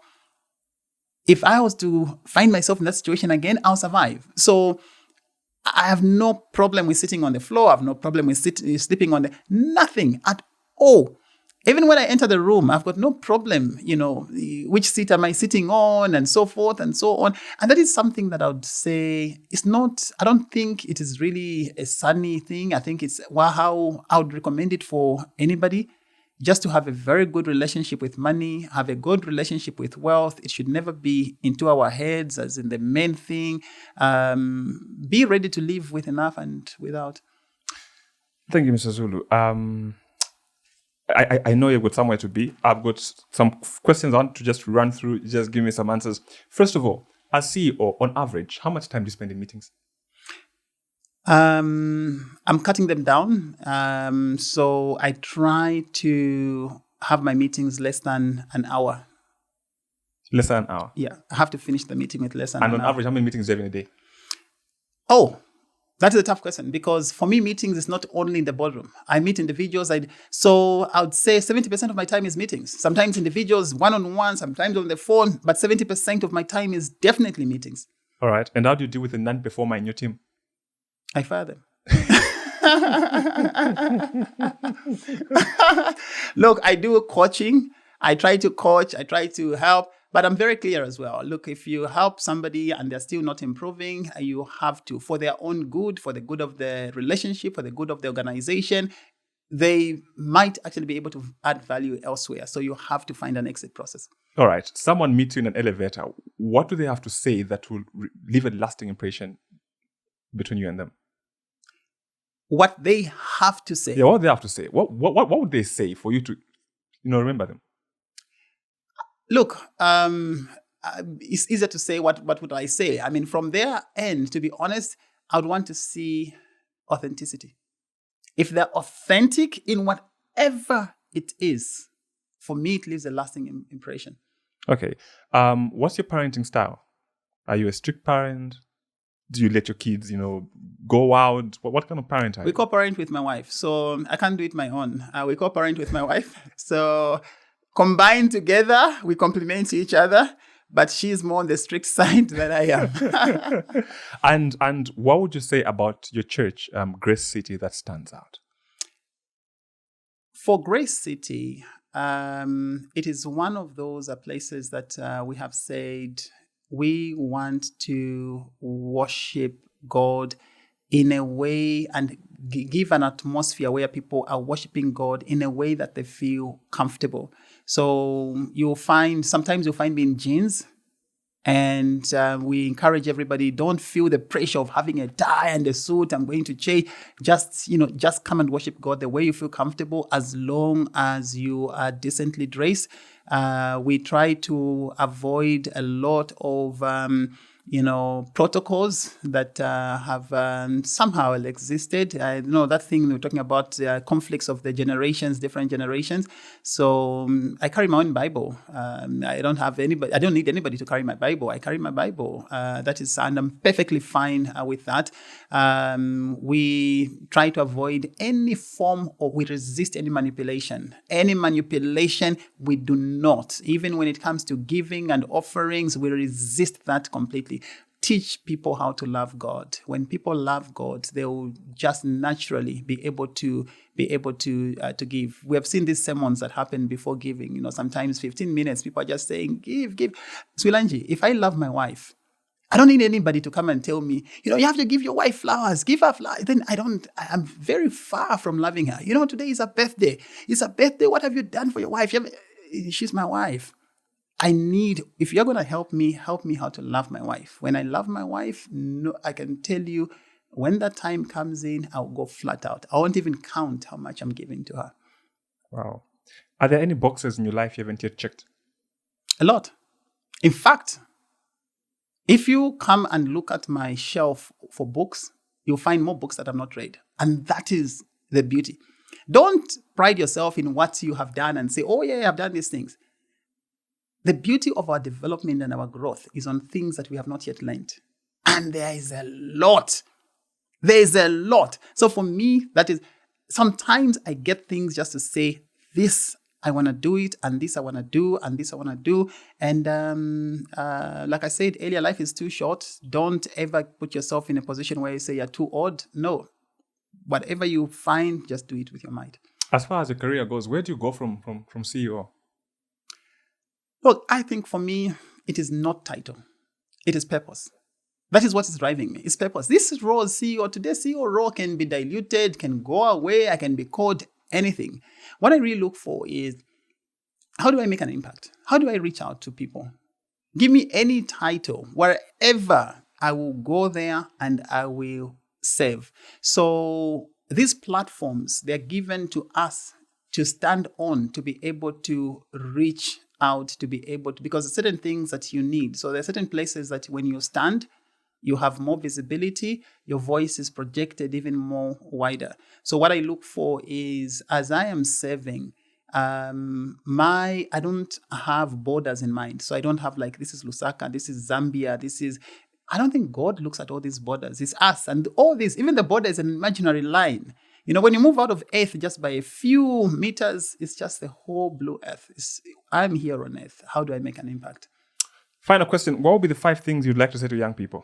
if I was to find myself in that situation again, I'll survive. So I have no problem with sitting on the floor. I have no problem with sleeping on nothing at all. Even when I enter the room, I've got no problem, which seat am I sitting on and so forth and so on. And that is something that I would say I don't think it is really a Sonny thing. I think it's how I would recommend it for anybody. Just to have a very good relationship with money, have a good relationship with wealth. It should never be into our heads as in the main thing. Be ready to live with enough and without. Thank you, Mr. Zulu. I know you've got somewhere to be. I've got some questions I want to just run through. Just give me some answers. First of all, as CEO, on average, how much time do you spend in meetings? I'm cutting them down. So I try to have my meetings less than an hour. Less than an hour? Yeah. I have to finish the meeting with less than an hour. And on average, how many meetings do you have in a day? Oh, that is a tough question because for me, meetings is not only in the boardroom. I meet individuals. So I would say 70% of my time is meetings. Sometimes individuals, one-on-one, sometimes on the phone, but 70% of my time is definitely meetings. All right. And how do you deal with a non-performer in your team? I fire them. Look, I do coaching. I try to coach. I try to help. But I'm very clear as well. Look, if you help somebody and they're still not improving, you have to, for their own good, for the good of the relationship, for the good of the organization, they might actually be able to add value elsewhere. So you have to find an exit process. All right. Someone meets you in an elevator. What do they have to say that will leave a lasting impression between you and them? What they have to say. Yeah, what they have to say. What would they say for you to, remember them? Look, it's easier to say what would I say. I mean, from their end, to be honest, I would want to see authenticity. If they're authentic in whatever it is, for me, it leaves a lasting impression. Okay. What's your parenting style? Are you a strict parent? Do you let your kids, go out? What kind of parent are you? We co-parent with my wife, so I can't do it my own. We co-parent with my wife. So combined together, we complement each other, but she's more on the strict side than I am. And what would you say about your church, Grace City, that stands out? For Grace City, it is one of those places that we have said we want to worship God in a way and give an atmosphere where people are worshiping God in a way that they feel comfortable. So sometimes you'll find me in jeans, and we encourage everybody, don't feel the pressure of having a tie and a suit. I'm going to church. Just come and worship God the way you feel comfortable, as long as you are decently dressed. We try to avoid a lot of protocols that have somehow existed. I know that thing we were talking about, conflicts of the generations, different generations. So I carry my own Bible. I don't need anybody to carry my Bible. I carry my Bible. And I'm perfectly fine with that. We try to avoid any form, or we resist any manipulation. Any manipulation, we do not. Even when it comes to giving and offerings, we resist that completely. Teach people how to love God. When people love God, they will just naturally be able to give. We have seen these sermons that happen before giving. Sometimes 15 minutes, people are just saying, give. Swilanji, if I love my wife, I don't need anybody to come and tell me, you have to give your wife flowers, give her flowers. Then I'm very far from loving her. Today is her birthday. It's her birthday. What have you done for your wife? She's my wife. If you're going to help me how to love my wife. When I love my wife, I can tell you, when that time comes in, I'll go flat out. I won't even count how much I'm giving to her. Wow. Are there any boxes in your life you haven't yet checked? A lot. In fact, if you come and look at my shelf for books, you'll find more books that I've not read. And that is the beauty. Don't pride yourself in what you have done and say, oh yeah, I've done these things. The beauty of our development and our growth is on things that we have not yet learned. And there is a lot. There is a lot. So for me, that is, sometimes I get things just to say, this I want to do it, and this I want to do, and this I want to do. And like I said earlier, life is too short. Don't ever put yourself in a position where you say you're too old. No. Whatever you find, just do it with your mind. As far as your career goes, where do you go from CEO? Look, I think for me, it is not title. It is purpose. That is what is driving me. It's purpose. This role, CEO, today's CEO role can be diluted, can go away, I can be called anything. What I really look for is, how do I make an impact? How do I reach out to people? Give me any title, wherever I will go there and I will serve. So these platforms, they're given to us to stand on, to be able to reach out, to be able to, because there's certain things that you need. So there are certain places that when you stand, you have more visibility, your voice is projected even more wider. So what I look for is, as I am serving, I don't have borders in mind. So I don't have like, this is Lusaka, this is Zambia, I don't think God looks at all these borders. It's us, and all this, even the border is an imaginary line. You know, when you move out of Earth just by a few meters, it's just the whole blue Earth. I'm here on Earth. How do I make an impact? Final question. What would be the 5 things you'd like to say to young people?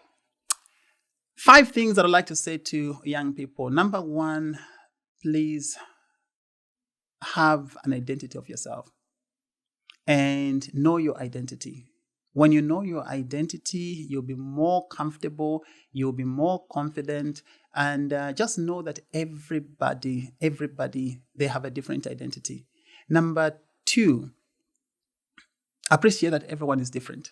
5 things that I'd like to say to young people. Number 1, please have an identity of yourself and know your identity. When you know your identity, you'll be more comfortable, you'll be more confident, and just know that everybody, they have a different identity. Number 2, appreciate that everyone is different.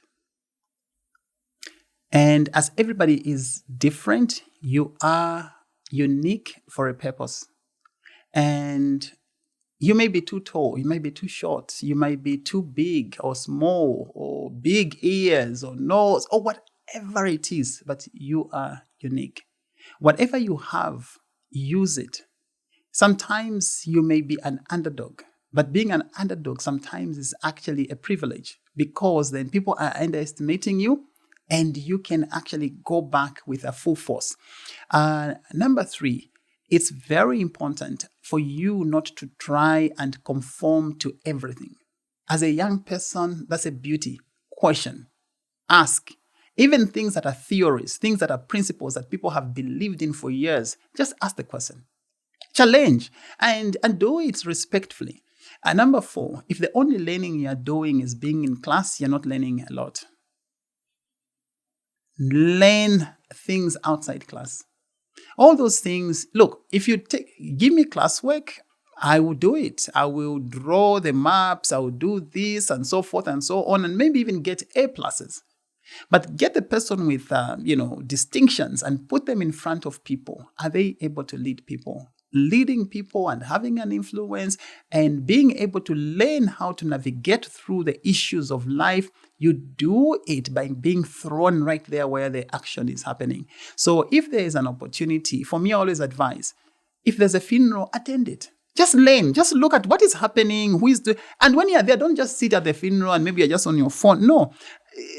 And as everybody is different, you are unique for a purpose. And you may be too tall, you may be too short, you might be too big or small, or big ears or nose, or whatever it is, but you are unique. Whatever you have, use it. Sometimes you may be an underdog, but being an underdog sometimes is actually a privilege, because then people are underestimating you and you can actually go back with a full force. Number 3, it's very important for you not to try and conform to everything. As a young person, that's a beauty. Question. Ask. Even things that are theories, things that are principles that people have believed in for years, just ask the question. Challenge and do it respectfully. And number 4, if the only learning you're doing is being in class, you're not learning a lot. Learn things outside class. All those things, look, if you give me classwork, I will do it. I will draw the maps, I will do this and so forth and so on, and maybe even get A+. But get the person with, distinctions and put them in front of people. Are they able to lead people? Leading people and having an influence and being able to learn how to navigate through the issues of life, you do it by being thrown right there where the action is happening. So if there is an opportunity, for me, I always advise, if there's a funeral, attend it. Just learn. Just look at what is happening, and when you're there, don't just sit at the funeral and maybe you're just on your phone. No.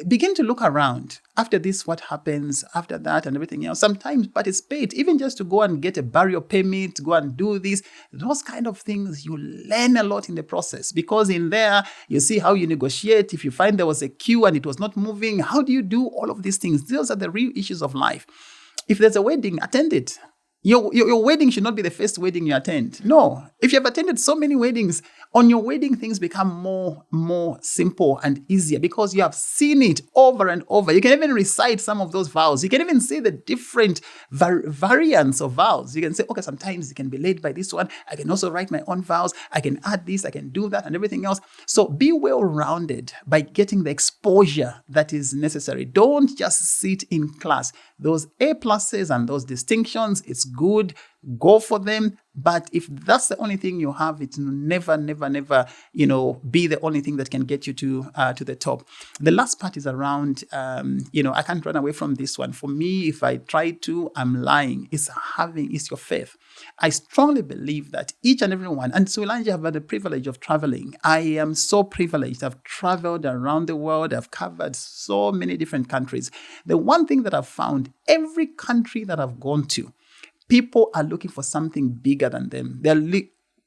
Begin to look around. After this, what happens? After that and everything else. Sometimes participate, even just to go and get a burial permit, go and do this. Those kind of things, you learn a lot in the process, because in there, you see how you negotiate. If you find there was a queue and it was not moving, how do you do all of these things? Those are the real issues of life. If there's a wedding, attend it. Your wedding should not be the first wedding you attend. No. If you have attended so many weddings, on your wedding, things become more simple and easier because you have seen it over and over. You can even recite some of those vows. You can even say the different variants of vows. You can say, okay, sometimes it can be led by this one. I can also write my own vows. I can add this, I can do that and everything else. So be well-rounded by getting the exposure that is necessary. Don't just sit in class. Those A+ and those distinctions, it's good. Go for them. But if that's the only thing you have, it will never, be the only thing that can get you to the top. The last part is around, I can't run away from this one. For me, if I try to, I'm lying. It's your faith. I strongly believe that each and every one, and so Elijah, I've had the privilege of traveling. I am so privileged. I've traveled around the world. I've covered so many different countries. The one thing that I've found, every country that I've gone to, people are looking for something bigger than them.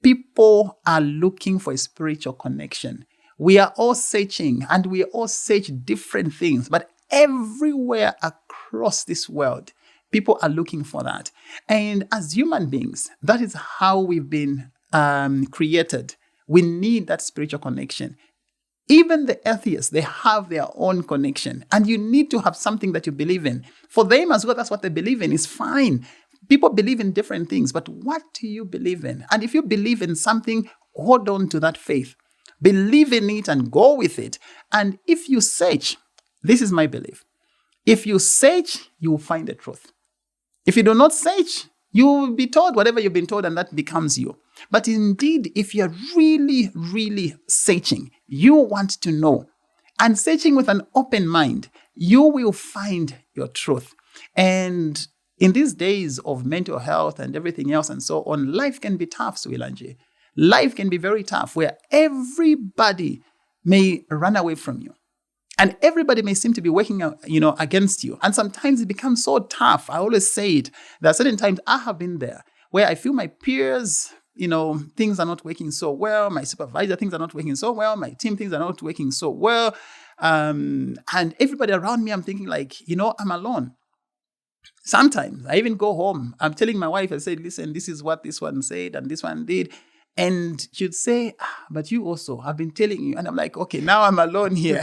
People are looking for a spiritual connection. We are all searching, and we all search different things, but everywhere across this world, people are looking for that. And as human beings, that is how we've been created. We need that spiritual connection. Even the atheists, they have their own connection, and you need to have something that you believe in. For them as well, that's what they believe in. It's fine. People believe in different things, but what do you believe in? And if you believe in something, hold on to that faith. Believe in it and go with it. And if you search, this is my belief. If you search, you will find the truth. If you do not search, you will be told whatever you've been told, and that becomes you. But indeed, if you're really, really searching, you want to know, and searching with an open mind, you will find your truth. And in these days of mental health and everything else and so on, life can be tough, Suilanje. Life can be very tough, where everybody may run away from you. And everybody may seem to be working, against you. And sometimes it becomes so tough. I always say it. There are certain times I have been there where I feel my peers, things are not working so well. My supervisor, things are not working so well. My team, things are not working so well. And everybody around me, I'm thinking like, I'm alone. Sometimes I even go home. I'm telling my wife, I say, listen, this is what this one said and this one did. And she'd say, but you also, I've been telling you. And I'm like, okay, now I'm alone here.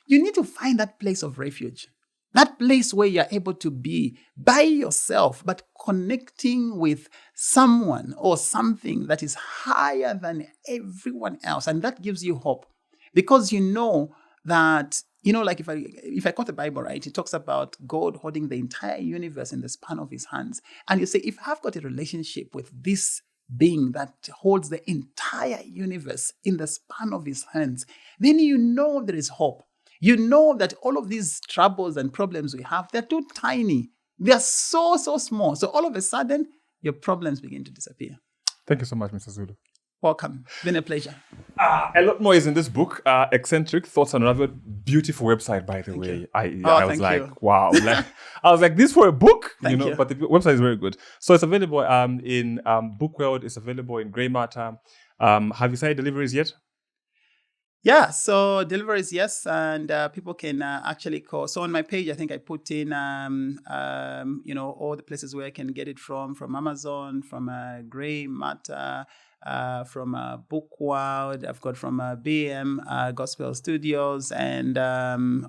You need to find that place of refuge. That place where you're able to be by yourself, but connecting with someone or something that is higher than everyone else. And that gives you hope. Because you know that, like if I quote the Bible, right, it talks about God holding the entire universe in the span of his hands. And you say, if I've got a relationship with this being that holds the entire universe in the span of his hands, then you know there is hope. You know that all of these troubles and problems we have, they're too tiny. They're so, so small. So all of a sudden, your problems begin to disappear. Thank you so much, Mr. Zulu. Welcome. It's been a pleasure. A lot more is in this book, Eccentric Thoughts Unraveled. Beautiful website, by the way. I was like, you. Wow. I was like, this for a book? Thank you. But the website is very good. So it's available in Bookworld. It's available in Grey Matter. Have you started deliveries yet? Yeah, so deliveries, yes, and people can actually call. So on my page, I think I put in, all the places where I can get it from Amazon, from Grey Matter, from Bookworld. I've got from BM Gospel Studios, and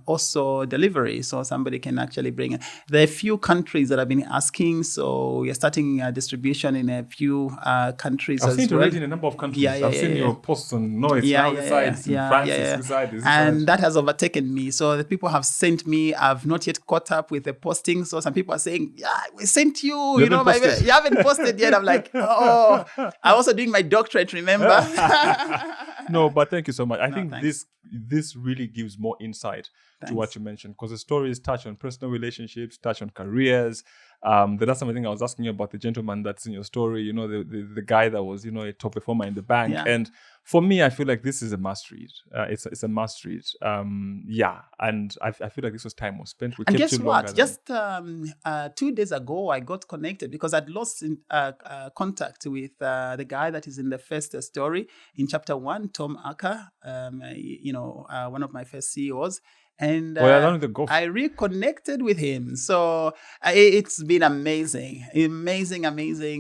also delivery. So somebody can actually bring it. There are a few countries that have been asking, so we're starting distribution in a few countries. I've seen it already in a number of countries. I've seen your posts on Noise, France, and that has overtaken me. So the people have sent me. I've not yet caught up with the posting. So some people are saying, "Yeah, we sent you. You haven't posted yet." I'm like, "Oh, I'm also doing my doctorate, remember?" No, but thank you so much. I think this really gives more insight to what you mentioned, because the stories touch on personal relationships, touch on careers. That's something I was asking you about, the gentleman that's in your story, the guy that was, a top performer in the bank. Yeah. And for me, I feel like this is a must read. It's a must read. And I feel like this was time was spent. And guess what? Just 2 days ago, I got connected because I'd lost contact with the guy that is in the first story in chapter 1, Tom Acker, one of my first CEOs. And I reconnected with him. So it's been amazing.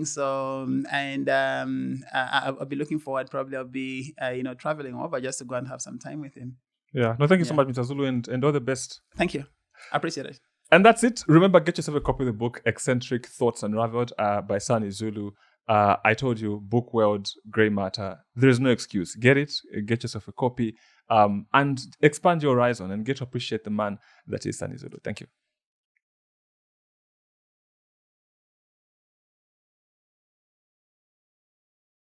So, and I'll be looking forward. Probably I'll be, traveling over just to go and have some time with him. Yeah. No, thank you so much, Mr. Zulu, and all the best. Thank you. I appreciate it. And that's it. Remember, get yourself a copy of the book, Eccentric Thoughts Unraveled by Sonny Zulu. I told you, Bookworld, Grey Matter. There is no excuse. Get it. Get yourself a copy. And expand your horizon and get to appreciate the man that is Sonny Zulu. Thank you.